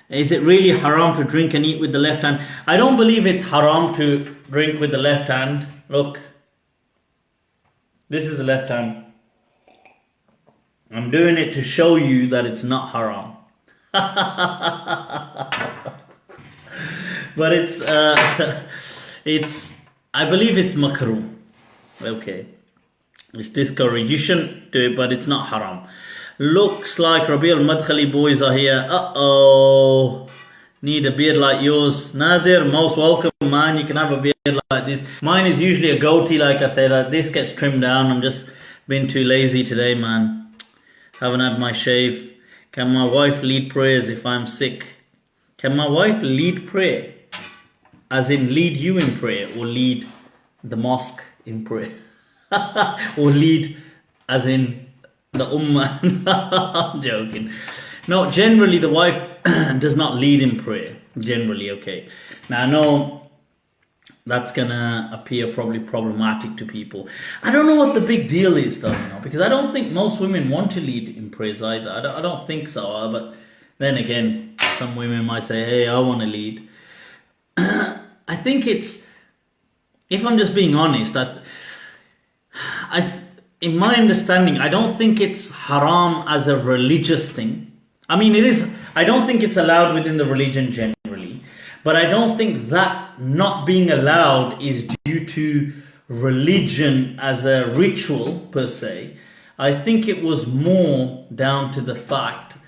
Is it really haram to drink and eat with the left hand? I don't believe it's haram to drink with the left hand. Look. This is the left hand. I'm doing it to show you that it's not haram. But it's I believe it's makruh. Okay. It's discouraged. You shouldn't do it, but it's not haram. Looks like Rabi al-Madkhali boys are here. Uh-oh. Need a beard like yours. Nadir, most welcome, man. You can have a beard like this. Mine is usually a goatee, like I said. This gets trimmed down. I'm just been too lazy today, man. Haven't had my shave. Can my wife lead prayers if I'm sick? Can my wife lead prayer? As in lead you in prayer, or lead the mosque in prayer? Or lead as in the ummah? I'm joking. No, generally the wife does not lead in prayer. Generally, okay. Now I know that's gonna appear probably problematic to people. I don't know what the big deal is though, because I don't think most women want to lead in prayers either. I don't think so. But then again, some women might say, hey, I want to lead. I think it's, if I'm just being honest, in my understanding, I don't think it's haram as a religious thing. I mean, it is. I don't think it's allowed within the religion generally, but I don't think that not being allowed is due to religion as a ritual per se. I think it was more down to the fact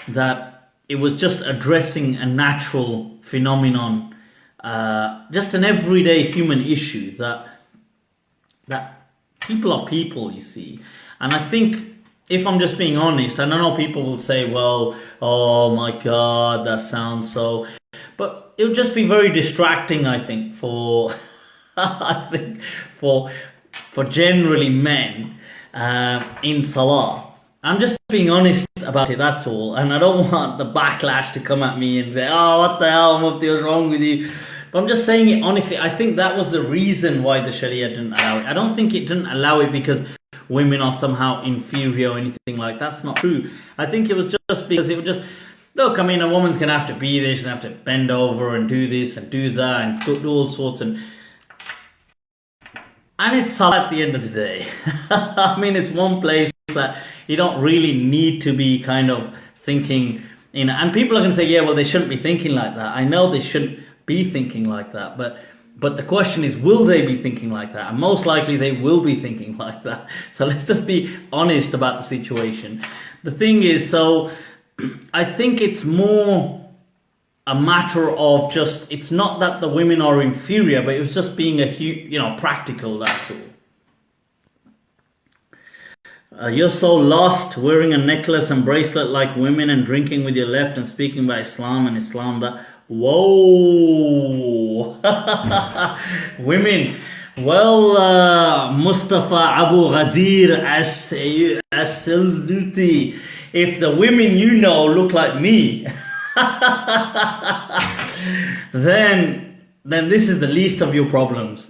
that it was just addressing a natural phenomenon, just an everyday human issue that people are people, you see. And I think, if I'm just being honest, and I know people will say, well, oh my God, that sounds so... But it would just be very distracting, I think, for for generally men in Salah. I'm just being honest about it, that's all. And I don't want the backlash to come at me and say, oh, what the hell, Mufti, what's wrong with you? But I'm just saying it honestly. I think that was the reason why the Sharia didn't allow it. I don't think it didn't allow it because women are somehow inferior or anything like that. That's not true. I think it was just because it would just... Look, I mean, a woman's going to have to be there. She's going to have to bend over and do this and do that and do all sorts. And it's Salah at the end of the day. I mean, it's one place that you don't really need to be kind of thinking, you know. And people are going to say, yeah, well, they shouldn't be thinking like that. I know they shouldn't be thinking like that. But the question is, will they be thinking like that? And most likely they will be thinking like that. So let's just be honest about the situation. The thing is, so... I think it's more a matter of just, it's not that the women are inferior, but it was just being practical, that's all. You're so lost, wearing a necklace and bracelet like women and drinking with your left and speaking about Islam and Islam that, whoa, women. Well, Mustafa Abu Ghadir as-Silduti, if the women you know look like me, then this is the least of your problems.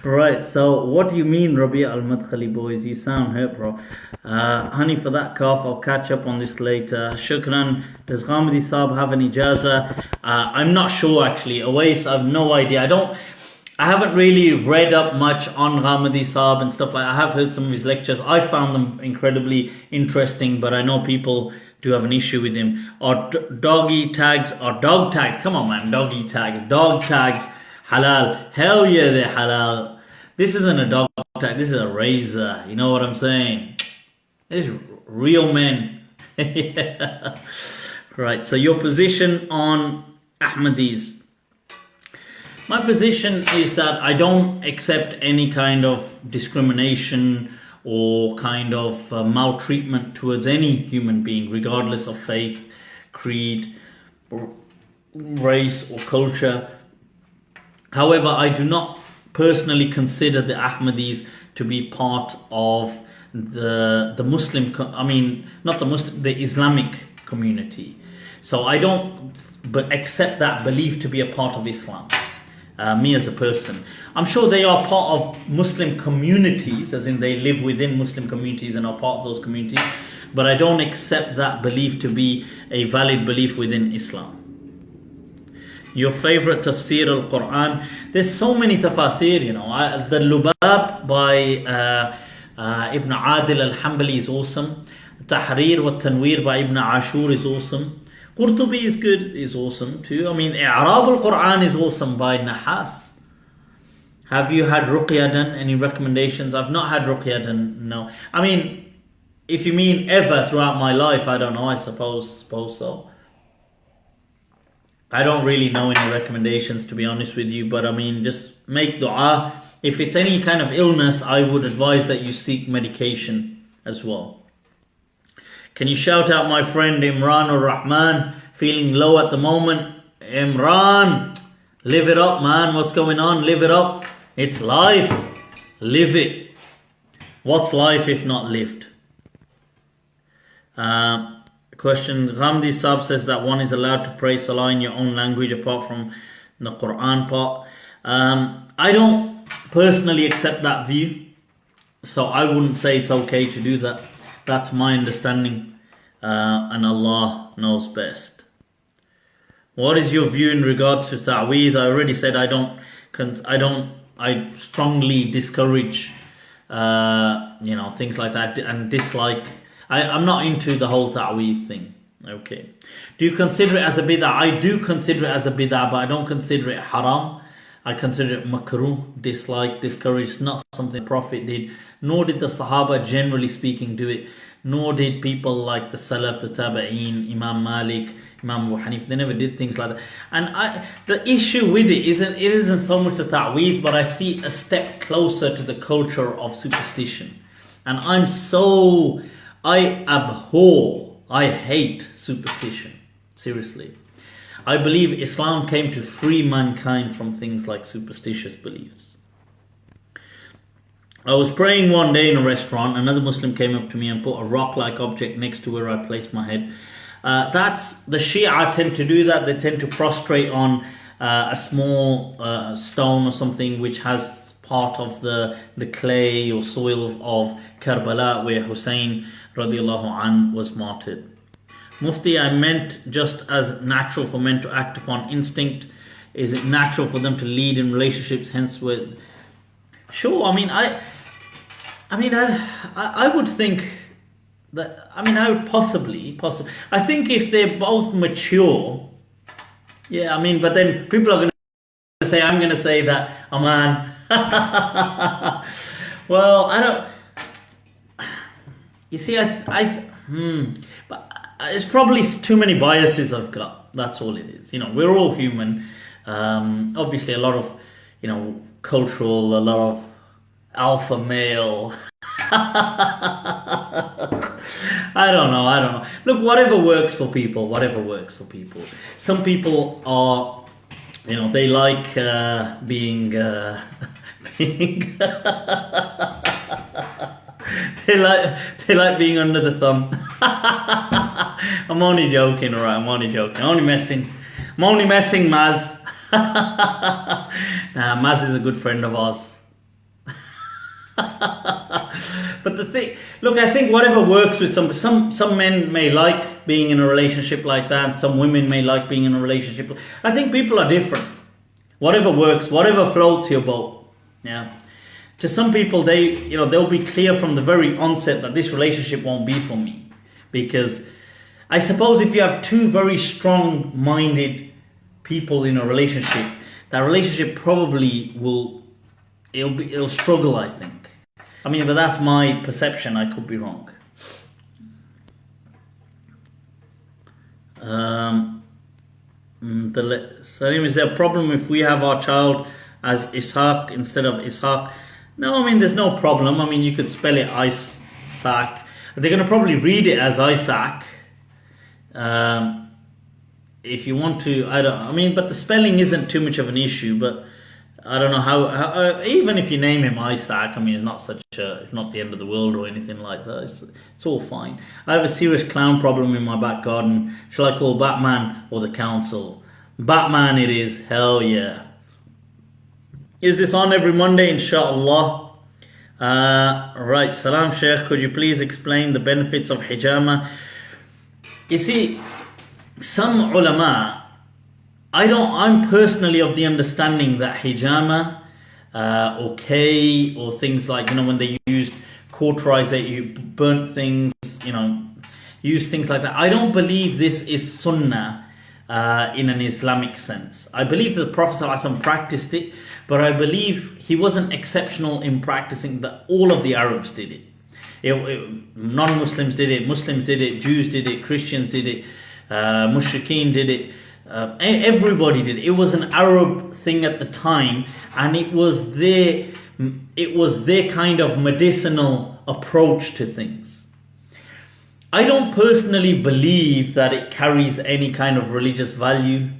Right, so what do you mean, Rabi' al-Madkhali boys? You sound hurt, bro. Honey, for that cough, I'll catch up on this later. Shukran. Does Ghamidi Saab have an ijaza? I'm not sure actually. Awais, I have no idea. I haven't really read up much on Ghamidi Saab and stuff like that. I have heard some of his lectures. I found them incredibly interesting, but I know people do have an issue with him. Or doggy tags, or dog tags. Come on, man, doggy tags. Dog tags, halal. Hell yeah, they're halal. This isn't a dog tag, this is a razor. You know what I'm saying? These real men. Yeah. Right, so your position on Ahmadis. My position is that I don't accept any kind of discrimination or kind of maltreatment towards any human being, regardless of faith, creed, or race or culture. However, I do not personally consider the Ahmadis to be part of the Muslim, the Islamic community. So I don't accept that belief to be a part of Islam. Me as a person, I'm sure they are part of Muslim communities, as in they live within Muslim communities and are part of those communities, but I don't accept that belief to be a valid belief within Islam. Your favorite tafsir al-Quran? There's so many tafasir, you know. The Lubab by Ibn Adil al-Hanbali is awesome. Tahrir wa Tanweer by Ibn Ashur is awesome. Qurtubi is good, is awesome too. I mean, I'rab al-Quran is awesome by Nahas. Have you had ruqya done? Any recommendations? I've not had ruqya done, no. I mean, if you mean ever throughout my life, I don't know, I suppose so. I don't really know any recommendations, to be honest with you, but I mean, just make dua. If it's any kind of illness, I would advise that you seek medication as well. Can you shout out my friend Imran Rahman, feeling low at the moment? Imran, live it up, man. What's going on? Live it up. It's life. Live it. What's life if not lived? Question. Ghamdi Saab says that one is allowed to pray Salah in your own language apart from the Quran part. I don't personally accept that view, so I wouldn't say it's okay to do that. That's my understanding, and Allah knows best. What is your view in regards to Taweez? I already said I strongly discourage, things like that and dislike. I'm not into the whole Taweez thing. Okay. Do you consider it as a bid'ah? I do consider it as a bid'ah, but I don't consider it haram. I consider it makruh, dislike, discouraged, not something the Prophet did, nor did the Sahaba, generally speaking, do it, nor did people like the Salaf, the Tabi'een, Imam Malik, Imam Abu Hanif. They never did things like that. And the issue with it isn't so much the Ta'weez, but I see a step closer to the culture of superstition. And I hate superstition. Seriously. I believe Islam came to free mankind from things like superstitious beliefs. I was praying one day in a restaurant. Another Muslim came up to me and put a rock-like object next to where I placed my head. The Shia tend to do that. They tend to prostrate on a small stone or something which has part of the clay or soil of Karbala where Hussein radiallahu an was martyred. Mufti, I meant just as natural for men to act upon instinct. Is it natural for them to lead in relationships, hence with... Sure, I would think that, I would possibly. I think if they're both mature, but then people are going to say, I'm going to say that a man. Well, I don't... You see, but it's probably too many biases I've got. That's all it is. We're all human. Obviously, a lot of, cultural, a lot of alpha male. I don't know. Look, whatever works for people. Some people are, they like being They like being under the thumb. I'm only joking, alright. I'm only messing, Maz. Maz is a good friend of ours. But the thing, look, I think whatever works with some men may like being in a relationship like that. Some women may like being in a relationship. I think people are different. Whatever works, whatever floats your boat. Yeah. To some people, they'll be clear from the very onset that this relationship won't be for me, because I suppose if you have two very strong-minded people in a relationship, that relationship probably it'll struggle, I think. I mean, but that's my perception. I could be wrong. Salim, is there a problem if we have our child as Ishaq instead of Ishaq? No, I mean, there's no problem. I mean, you could spell it Isaac. They're going to probably read it as Isaac. If you want to, but the spelling isn't too much of an issue, but I don't know how even if you name him Isaac, I mean, it's not the end of the world or anything like that. It's all fine. I have a serious clown problem in my back garden. Shall I call Batman or the council? Batman it is, hell yeah. Is this on every Monday, inshallah? Right, Salam Sheikh, could you please explain the benefits of hijama? You see, some ulama, I'm personally of the understanding that hijama, or things like, when they used cauterization, burnt things, use things like that. I don't believe this is sunnah in an Islamic sense. I believe that the Prophet ﷺ practiced it, but I believe he wasn't exceptional in practicing that. All of the Arabs did it. Non-Muslims did it, Muslims did it, Jews did it, Christians did it, Mushrikeen did it. Everybody did it. It was an Arab thing at the time, and it was their kind of medicinal approach to things. I don't personally believe that it carries any kind of religious value.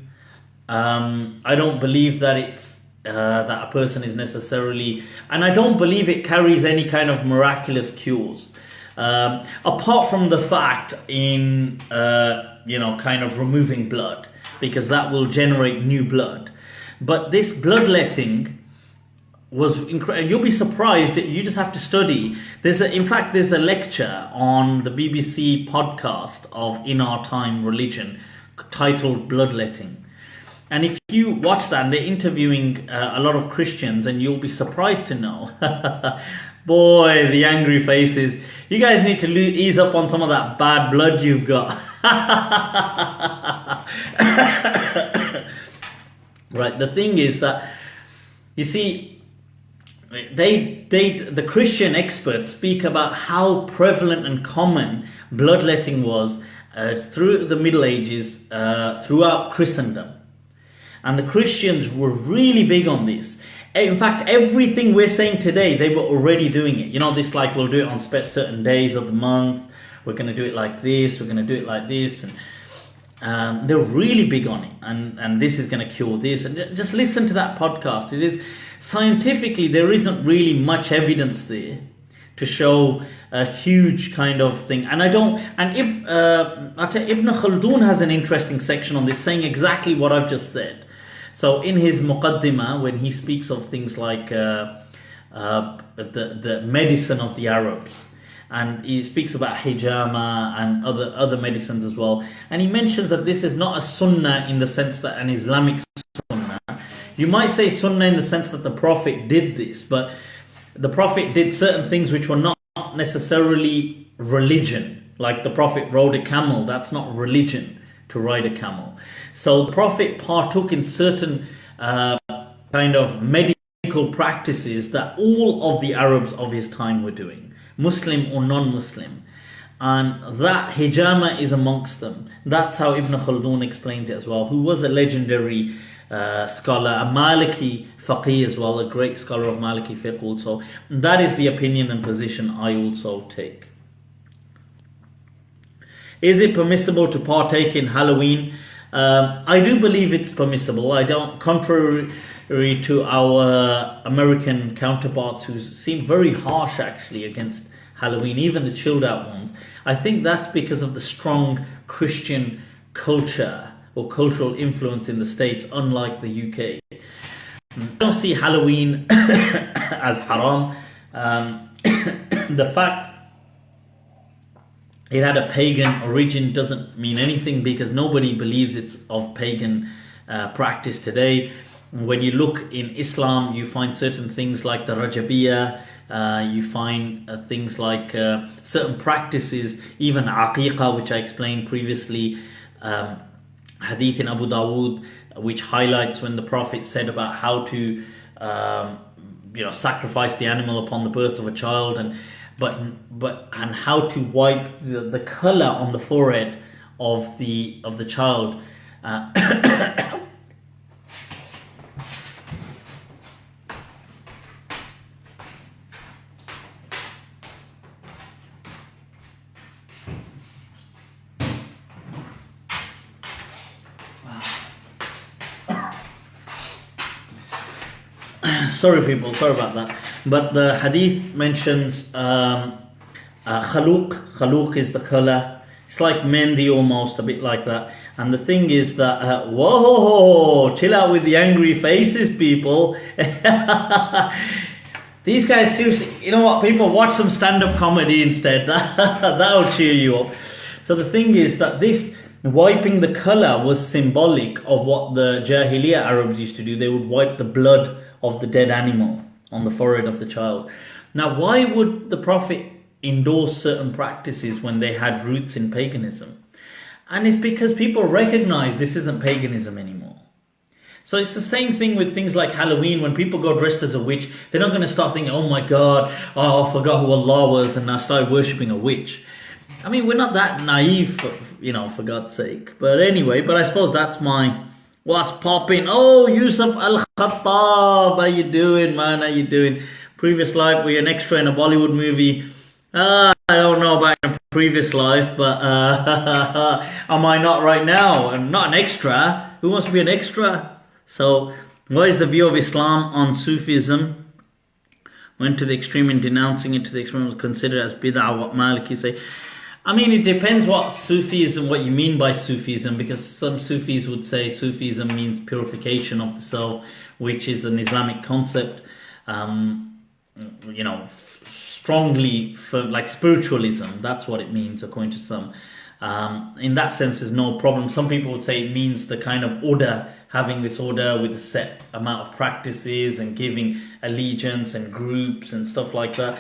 I don't believe that it's that a person is necessarily, and I don't believe it carries any kind of miraculous cures. Apart from the fact in kind of removing blood, because that will generate new blood. But this bloodletting was incredible. You'll be surprised. You just have to study. There's a lecture on the BBC podcast of In Our Time Religion titled Bloodletting. And if you watch that, and they're interviewing a lot of Christians, and you'll be surprised to know, boy, the angry faces. You guys need to ease up on some of that bad blood you've got. Right, the thing is that, you see, the Christian experts speak about how prevalent and common bloodletting was through the Middle Ages, throughout Christendom. And the Christians were really big on this. In fact, everything we're saying today, they were already doing it. This like, we'll do it on certain days of the month. We're going to do it like this. We're going to do it like this. And they're really big on it. And this is going to cure this. And just listen to that podcast. It is scientifically, there isn't really much evidence there to show a huge kind of thing. And Ibn Khaldun has an interesting section on this, saying exactly what I've just said. So in his Muqaddimah, when he speaks of things like the medicine of the Arabs, and he speaks about hijama and other medicines as well, and he mentions that this is not a sunnah in the sense that an Islamic sunnah. You might say sunnah in the sense that the Prophet did this, but the Prophet did certain things which were not necessarily religion. Like the Prophet rode a camel, that's not religion to ride a camel. So the Prophet partook in certain kind of medical practices that all of the Arabs of his time were doing, Muslim or non-Muslim. And that hijama is amongst them. That's how Ibn Khaldun explains it as well, who was a legendary scholar, a Maliki faqih as well, a great scholar of Maliki fiqh also. And that is the opinion and position I also take. Is it permissible to partake in Halloween? I do believe it's permissible. I don't, contrary to our American counterparts who seem very harsh actually against Halloween, even the chilled out ones. I think that's because of the strong Christian culture or cultural influence in the States, unlike the UK. I don't see Halloween as haram. The fact it had a pagan origin doesn't mean anything, because nobody believes it's of pagan practice today. When you look in Islam, you find certain things like the Rajabiyah, you find things like certain practices, even Aqiqah, which I explained previously, Hadith in Abu Dawood, which highlights when the Prophet said about how to sacrifice the animal upon the birth of a child, and how to wipe the color on the forehead of the child. Sorry people, sorry about that. But the hadith mentions khaluq. Khaluq is the color. It's like mehndi almost, a bit like that. And the thing is that, whoa, chill out with the angry faces, people. These guys, seriously, you know what, people, watch some stand-up comedy instead. That'll cheer you up. So the thing is that this wiping the color was symbolic of what the Jahiliyyah Arabs used to do. They would wipe the blood of the dead animal on the forehead of the child. Now, why would the Prophet endorse certain practices when they had roots in paganism? And it's because people recognize this isn't paganism anymore. So it's the same thing with things like Halloween. When people go dressed as a witch, they're not going to start thinking, oh my God, I forgot who Allah was and I started worshipping a witch. I mean, we're not that naive, for God's sake. But anyway, I suppose that's my what's popping. Oh, Yusuf Al-Khattab, how you doing, man? How you doing? Previous life, were you an extra in a Bollywood movie? I don't know about a previous life, but am I not right now? I'm not an extra. Who wants to be an extra? So, what is the view of Islam on Sufism? Went to the extreme in denouncing it, to the extreme was considered as bid'ah, what Maliki say. I mean, it depends what Sufism, what you mean by Sufism, because some Sufis would say Sufism means purification of the self, which is an Islamic concept, strongly for like spiritualism. That's what it means, according to some. In that sense, there's no problem. Some people would say it means the kind of order, having this order with a set amount of practices and giving allegiance and groups and stuff like that,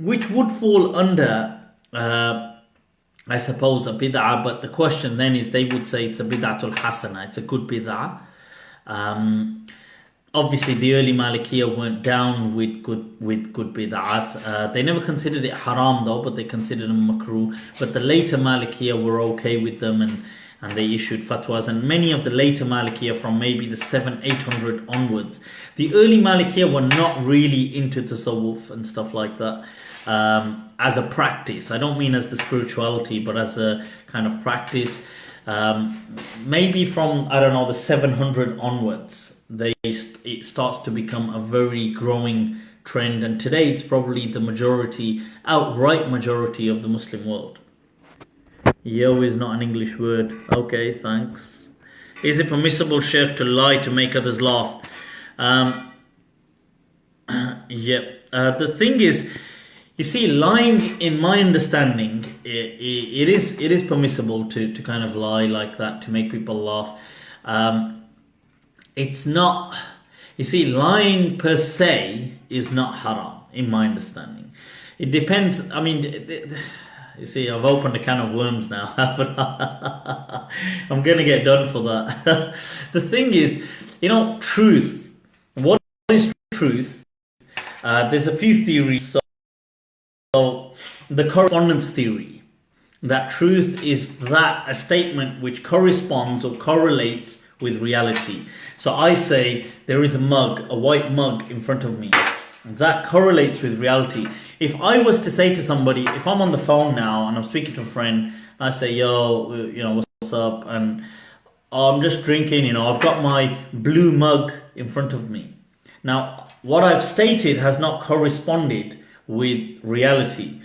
which would fall under I suppose a bid'ah. But the question then is, they would say it's a bid'atul hasana, it's a good bid'ah. Obviously the early Malikiyah weren't down with good bid'at. They never considered it haram though, but they considered them makruh. But the later Malikiyah were okay with them, and they issued fatwas. And many of the later Malikiyah from maybe the 700-800 onwards, the early Malikiyah were not really into tasawwuf and stuff like that. As a practice, I don't mean as the spirituality, but as a kind of practice. Maybe from, I don't know, the 700 onwards, it starts to become a very growing trend, and today it's probably the outright majority of the Muslim world. Yo is not an English word. Okay, thanks. Is it permissible, Sheikh, to lie to make others laugh? The thing is, you see, lying, in my understanding, it is permissible to kind of lie like that to make people laugh. It's not, you see, lying per se is not haram, in my understanding. It depends, I mean, you see, I've opened a can of worms now, haven't I? I'm going to get done for that. The thing is, truth. What is truth? There's a few theories. So the correspondence theory, that truth is that a statement which corresponds or correlates with reality. So I say there is a white mug in front of me. That correlates with reality. If I was to say to somebody, if I'm on the phone now and I'm speaking to a friend, I say, yo, what's up? And I'm just drinking, I've got my blue mug in front of me. Now, what I've stated has not corresponded with reality.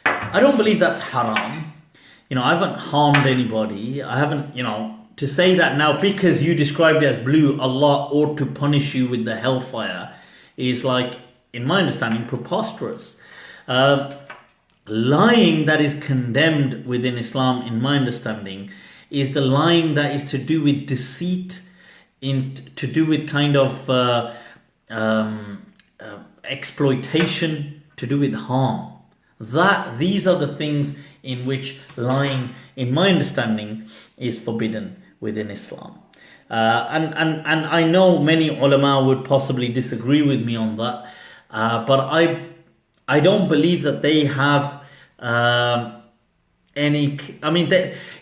I don't believe that's haram. I haven't harmed anybody. I haven't, to say that now because you described it as blue, Allah ought to punish you with the hellfire is like, in my understanding, preposterous. Lying that is condemned within Islam, in my understanding, is the lying that is to do with deceit, to do with kind of exploitation, to do with harm. These are the things in which lying, in my understanding, is forbidden within Islam. And I know many ulama would possibly disagree with me on that, but I don't believe that they have any. I mean,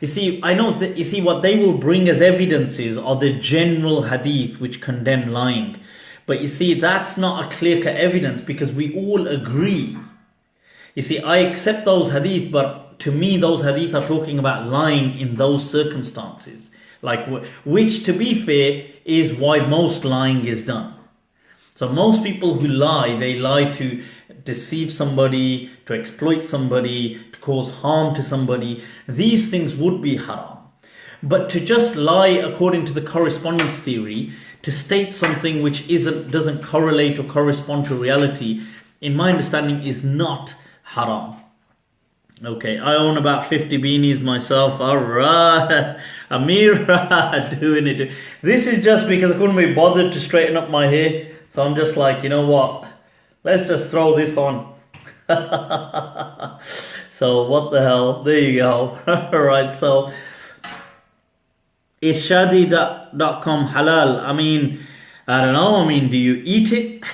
you see, I know that, you see, what they will bring as evidences are the general hadith which condemn lying. But you see, that's not a clear-cut evidence, because we all agree. You see, I accept those hadith, but to me, those hadith are talking about lying in those circumstances. Like, which, to be fair, is why most lying is done. So most people who lie, they lie to deceive somebody, to exploit somebody, to cause harm to somebody. These things would be haram. But to just lie according to the correspondence theory, to state something which doesn't correlate or correspond to reality, in my understanding, is not haram. Okay, I own about 50 beanies myself. Alright, Amira doing it. This is just because I couldn't be bothered to straighten up my hair. So I'm just like, you know what? Let's just throw this on. So what the hell? There you go. Alright, so is shadi.com halal? I mean, I don't know. I mean, do you eat it?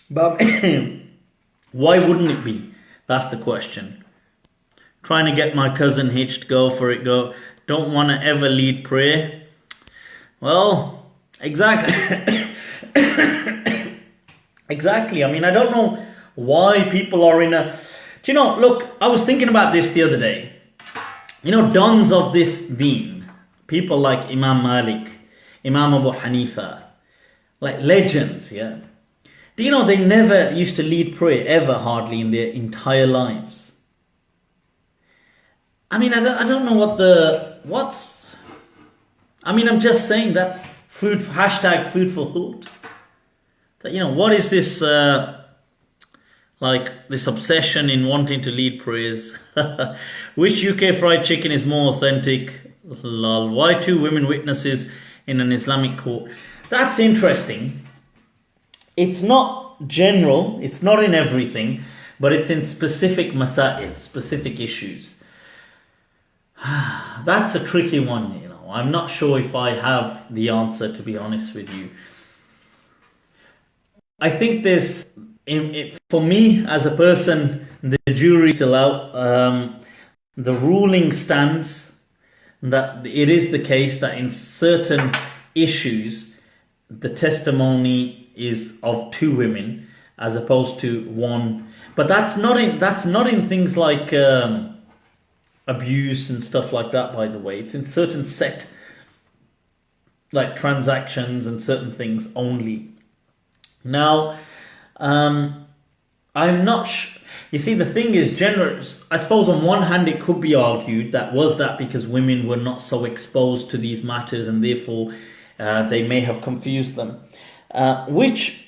But why wouldn't it be? That's the question. Trying to get my cousin hitched. Go for it. Go. Don't want to ever lead prayer. Well, exactly. Exactly. I mean, I don't know why people are in a... Do you know, look, I was thinking about this the other day. You know, dons of this deen, people like Imam Malik, Imam Abu Hanifa, like legends, yeah? Do you know they never used to lead prayer ever, hardly, in their entire lives? I mean, I don't know I mean, I'm just saying that's food for thought. That, you know, what is this, like, this obsession in wanting to lead prayers? Which UK fried chicken is more authentic? Lol. Why 2 women witnesses in an Islamic court? That's interesting. It's not general, it's not in everything, but it's in specific masail, specific issues. That's a tricky one, you know. I'm not sure if I have the answer, to be honest with you. I think there's, for me as a person, the jury's still out. The ruling stands that it is the case that in certain issues, the testimony is of 2 women as opposed to 1. But that's not in things like abuse and stuff like that, by the way. It's in certain set, like transactions and certain things only. Now, I'm not you see, the thing is, I suppose on one hand it could be argued that because women were not so exposed to these matters and therefore they may have confused them. Which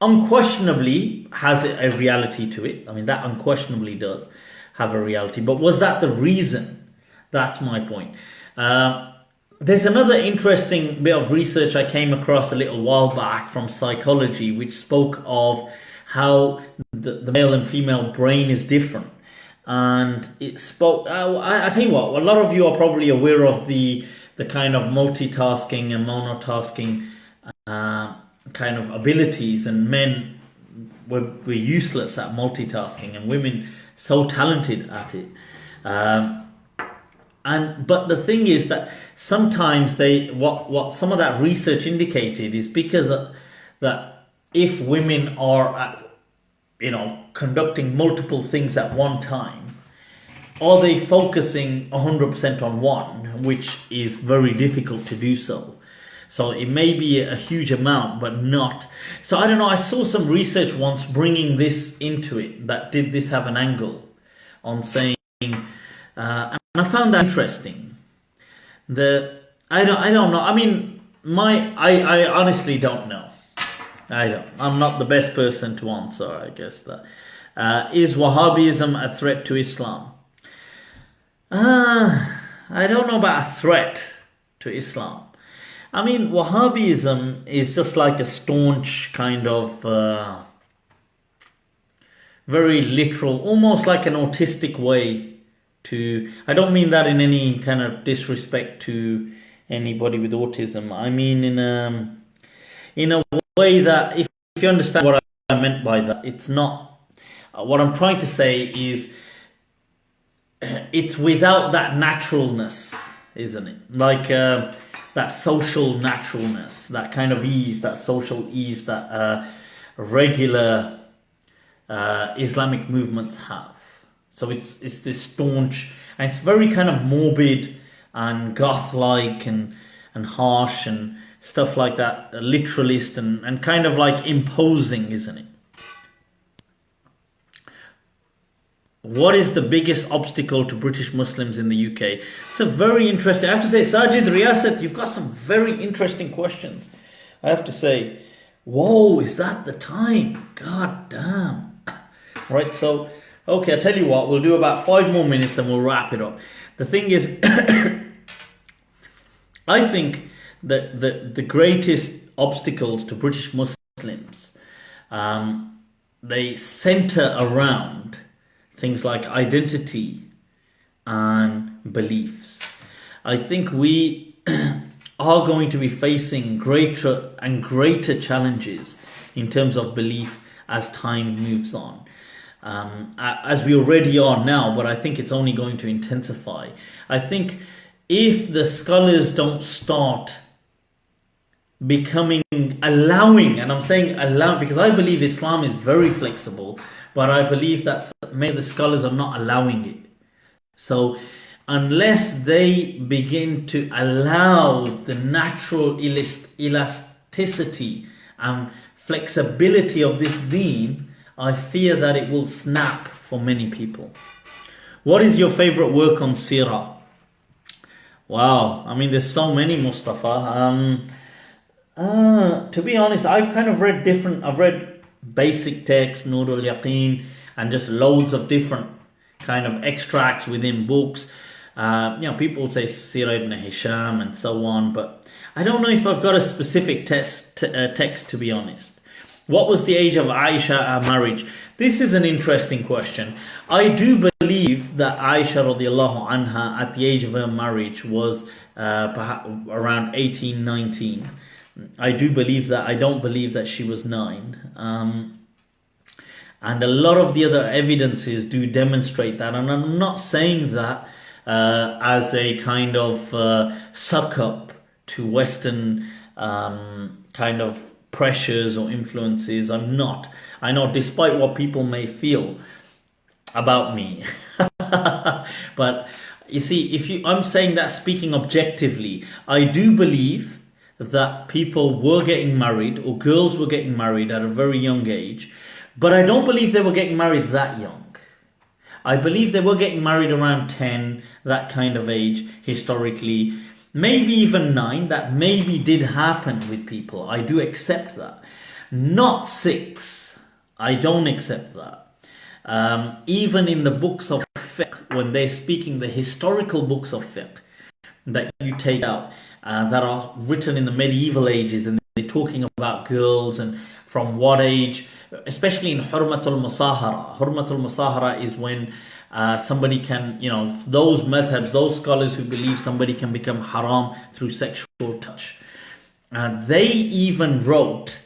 unquestionably has a reality to it. I mean, that unquestionably does have a reality. But was that the reason? That's my point. There's another interesting bit of research I came across a little while back from psychology, which spoke of how the male and female brain is different. And it spoke... I tell you what, a lot of you are probably aware of the kind of multitasking and monotasking kind of abilities, and men were useless at multitasking and women so talented at it. But the thing is that sometimes what some of that research indicated is because that if women are conducting multiple things at one time, are they focusing 100% on one, which is very difficult to do so. So it may be a huge amount, but not. So I don't know, I saw some research once bringing this into it, that did this have an angle on saying, and I found that interesting. I don't know, I mean, I honestly don't know. I'm not the best person to answer, I guess that. Is Wahhabism a threat to Islam? I don't know about a threat to Islam. I mean, Wahhabism is just like a staunch kind of very literal, almost like an autistic way to... I don't mean that in any kind of disrespect to anybody with autism. I mean in a way that if you understand what I meant by that, it's not... What I'm trying to say is it's without that naturalness, isn't it? Like that social naturalness, that kind of ease, that social ease that regular Islamic movements have. So it's this staunch, and it's very kind of morbid and goth-like and harsh and stuff like that, literalist and kind of like imposing, isn't it? What is the biggest obstacle to British Muslims in the UK? It's a very interesting... I have to say, Sajid Riyasat, you've got some very interesting questions. I have to say, whoa, is that the time? God damn. Right, so, okay, I'll tell you what, we'll do about 5 more minutes and we'll wrap it up. The thing is, I think that the greatest obstacles to British Muslims, they center around things like identity and beliefs. I think we are going to be facing greater and greater challenges in terms of belief as time moves on. As we already are now, but I think it's only going to intensify. I think if the scholars don't start allowing, and I'm saying allow because I believe Islam is very flexible, but I believe that many of the scholars are not allowing it. So unless they begin to allow the natural elasticity and flexibility of this deen, I fear that it will snap for many people. What is your favorite work on Sirah? Wow, I mean, there's so many, Mustafa. To be honest, I've kind of read I've read basic text, Nur al-Yaqeen, and just loads of different kind of extracts within books. People say Sirah ibn Hisham and so on, but I don't know if I've got a specific text, to be honest. What was the age of Ayesha at marriage? This is an interesting question. I do believe that Ayesha radiallahu anha at the age of her marriage was perhaps around 18, 19. I do believe that. I don't believe that she was 9. And a lot of the other evidences do demonstrate that. And I'm not saying that as a kind of suck up to Western kind of pressures or influences. I'm not. I know, despite what people may feel about me. But you see, I'm saying that speaking objectively, I do believe that people were getting married, or girls were getting married at a very young age, but I don't believe they were getting married that young. I believe they were getting married around 10, that kind of age, historically. Maybe even 9, that maybe did happen with people. I do accept that. Not 6. I don't accept that. Even in the books of fiqh, when they're speaking, the historical books of fiqh that you take out, that are written in the medieval ages, and they're talking about girls and from what age, especially in Hurmatul Musahara. Hurmatul Musahara is when somebody can, those madhabs, those scholars who believe somebody can become haram through sexual touch. They even wrote,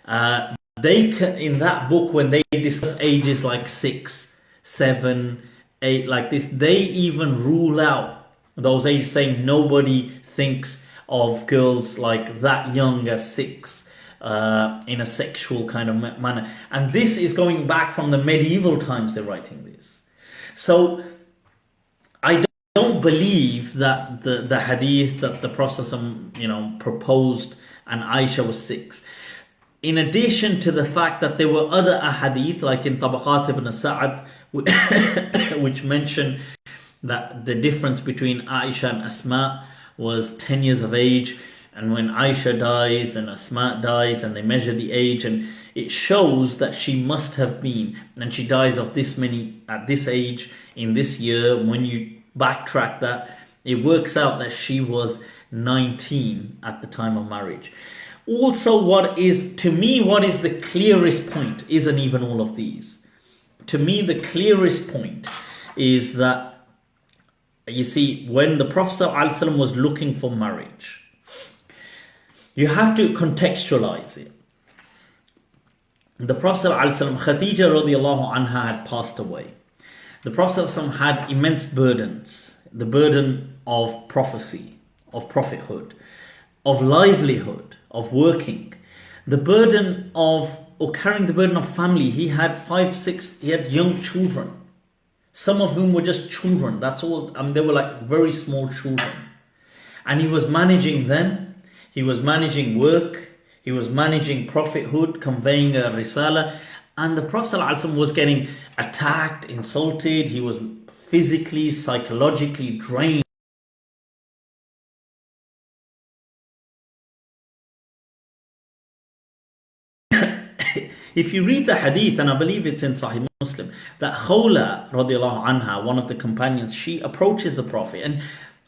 in that book, when they discuss ages like 6, 7, 8, like this, they even rule out those ages, saying nobody thinks of girls like that young as 6 in a sexual kind of manner. And this is going back from the medieval times they're writing this. So I don't believe that the hadith that the Prophet proposed and Aisha was 6. In addition to the fact that there were other ahadith, like in Tabaqat ibn Sa'ad, which mention that the difference between Aisha and Asma was 10 years of age. And when Ayesha dies and Asma dies and they measure the age, and it shows that she must have been, and she dies of this many at this age in this year. When you backtrack that, it works out that she was 19 at the time of marriage. Also, what is the clearest point isn't even all of these. To me, the clearest point is that, you see, when the Prophet ﷺ was looking for marriage, you have to contextualize it. The Prophet ﷺ, Khadija radiallahu anha had passed away. The Prophet ﷺ had immense burdens. The burden of prophecy, of prophethood, of livelihood, of working. The burden of, or carrying the burden of family. He had he had young children. Some of whom were just children. That's all. They were like very small children. And he was managing them. He was managing work. He was managing prophethood, conveying a risala. And the Prophet ﷺ was getting attacked, insulted. He was physically, psychologically drained. If you read the hadith, and I believe it's in Sahih Muslim, that Khawla radiallahu anha, one of the companions, she approaches the Prophet,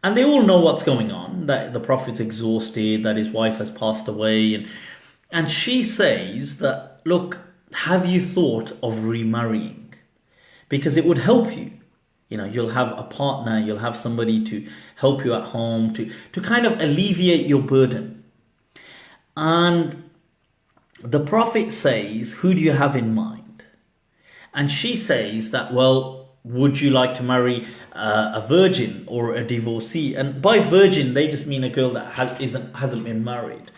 and they all know what's going on, that the Prophet's exhausted, that his wife has passed away, and she says that, look, have you thought of remarrying? Because it would help you. You know, you'll have a partner, you'll have somebody to help you at home, to kind of alleviate your burden. And the Prophet says, who do you have in mind? And she says that, well, would you like to marry a virgin or a divorcee? And by virgin, they just mean a girl that hasn't been married.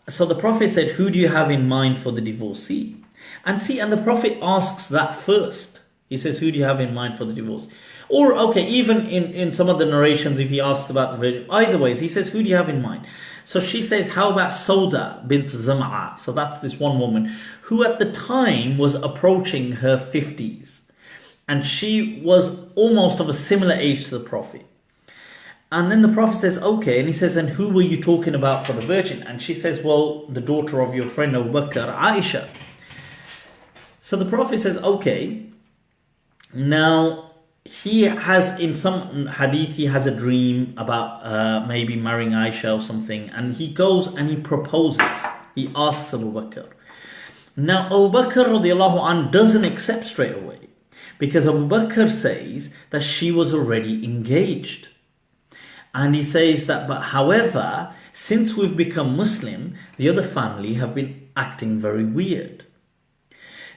So the Prophet said, who do you have in mind for the divorcee? And the Prophet asks that first. He says, who do you have in mind for the divorce? Or, okay, even in some of the narrations, if he asks about the virgin, either ways, he says, who do you have in mind? So she says, how about Sauda bint Zam'a? So that's this one woman who at the time was approaching her 50s. And she was almost of a similar age to the Prophet. And then the Prophet says, okay. And he says, and who were you talking about for the virgin? And she says, well, the daughter of your friend Abu Bakr, Ayesha. So the Prophet says, okay. Now, he has, in some hadith, he has a dream about maybe marrying Ayesha or something. And he goes and he proposes. He asks Abu Bakr. Now, Abu Bakr radiallahu anh doesn't accept straight away. Because Abu Bakr says that she was already engaged. And he says that, but however, since we've become Muslim, the other family have been acting very weird.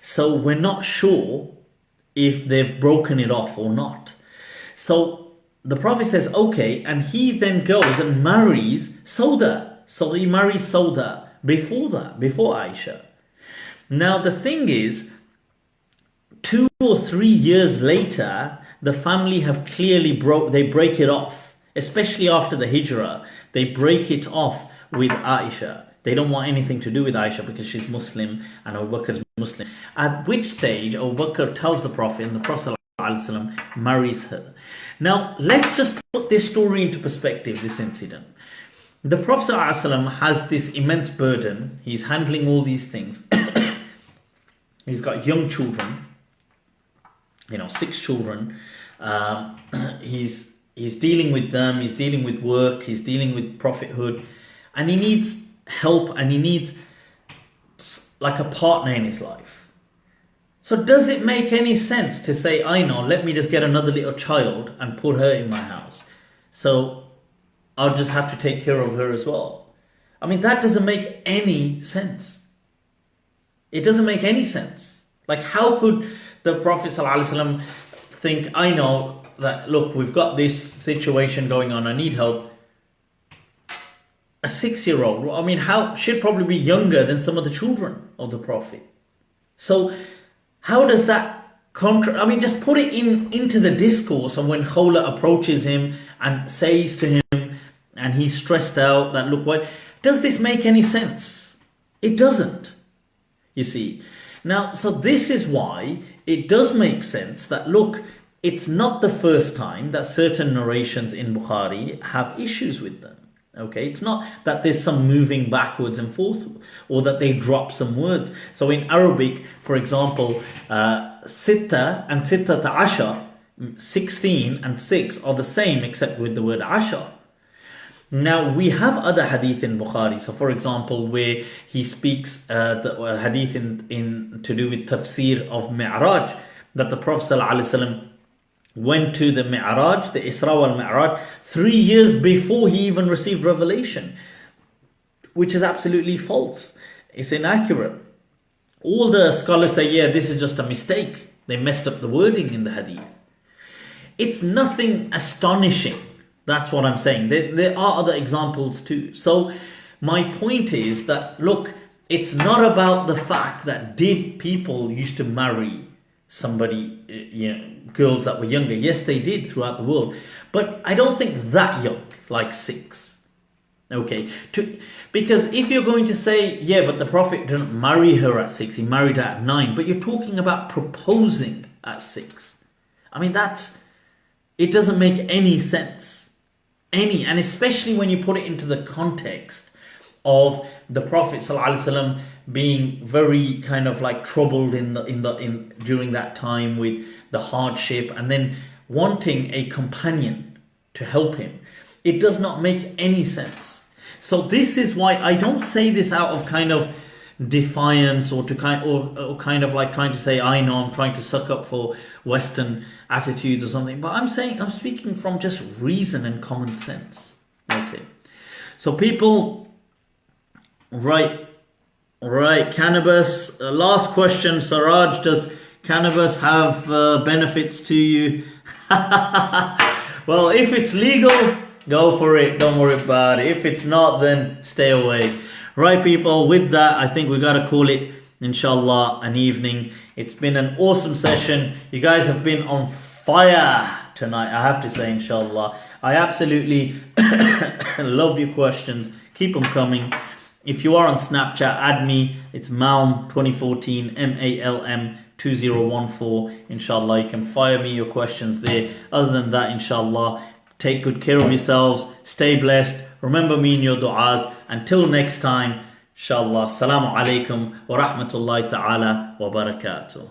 So we're not sure if they've broken it off or not. So the Prophet says, okay, and he then goes and marries Sauda. So he marries Sauda before Ayesha. Now the thing is, 2 or 3 years later, the family have clearly they break it off, especially after the Hijrah. They break it off with Ayesha. They don't want anything to do with Ayesha because she's Muslim and Abu Bakr is Muslim. At which stage Abu Bakr tells the Prophet, and the Prophet ﷺ marries her. Now let's just put this story into perspective, this incident. The Prophet ﷺ has this immense burden. He's handling all these things. He's got young children, 6 children. He's dealing with them, he's dealing with work, he's dealing with prophethood, and he needs help, and he needs like a partner in his life. So does it make any sense to say, let me just get another little child and put her in my house, so I'll just have to take care of her as well? I mean, that doesn't make any sense. It doesn't make any sense. Like, how could the Prophet ﷺ think, I know that, look, we've got this situation going on, I need help. A 6-year-old, I mean, she'd probably be younger than some of the children of the Prophet. So how does that just put it into the discourse of when Khawla approaches him and says to him, and he's stressed out that, look, what does this make any sense? It doesn't, you see. Now, so this is why it does make sense that, look, it's not the first time that certain narrations in Bukhari have issues with them. Okay, it's not that there's some moving backwards and forth or that they drop some words. So in Arabic, for example, sitta and sitta ashar, 16 and 6 are the same except with the word ashar. Now we have other hadith in Bukhari. So for example, where he speaks the hadith in to do with tafsir of Mi'raj, that the Prophet ﷺ went to the Mi'raj, the Isra wal Mi'raj, 3 years before he even received revelation, which is absolutely false. It's inaccurate. All the scholars say, yeah, this is just a mistake. They messed up the wording in the hadith. It's nothing astonishing. That's what I'm saying. There are other examples too. So my point is that, look, it's not about the fact that did people used to marry somebody, girls that were younger. Yes, they did throughout the world. But I don't think that young, like 6. Okay, because if you're going to say, yeah, but the Prophet didn't marry her at 6, he married her at 9. But you're talking about proposing at 6. I mean, it doesn't make any sense. And especially when you put it into the context of the Prophet ﷺ being very kind of like troubled during that time with the hardship, and then wanting a companion to help him. It does not make any sense. So this is why I don't say this out of kind of defiance or kind of like trying to say, I know I'm trying to suck up for Western attitudes or something, but I'm speaking from just reason and common sense. Okay, so people, right, cannabis, last question, Saraj, does cannabis have benefits to you? Well, if it's legal, go for it, don't worry about it. If it's not, then stay away. Right, people, with that, I think we got to call it, inshallah, an evening. It's been an awesome session. You guys have been on fire tonight, I have to say, inshallah. I absolutely love your questions. Keep them coming. If you are on Snapchat, add me. It's Malm2014, MALM 2014. Inshallah, you can fire me your questions there. Other than that, inshallah, take good care of yourselves. Stay blessed. Remember me in your du'as. Until next time, inshallah, assalamu alaikum wa rahmatullahi ta'ala wa barakatuh.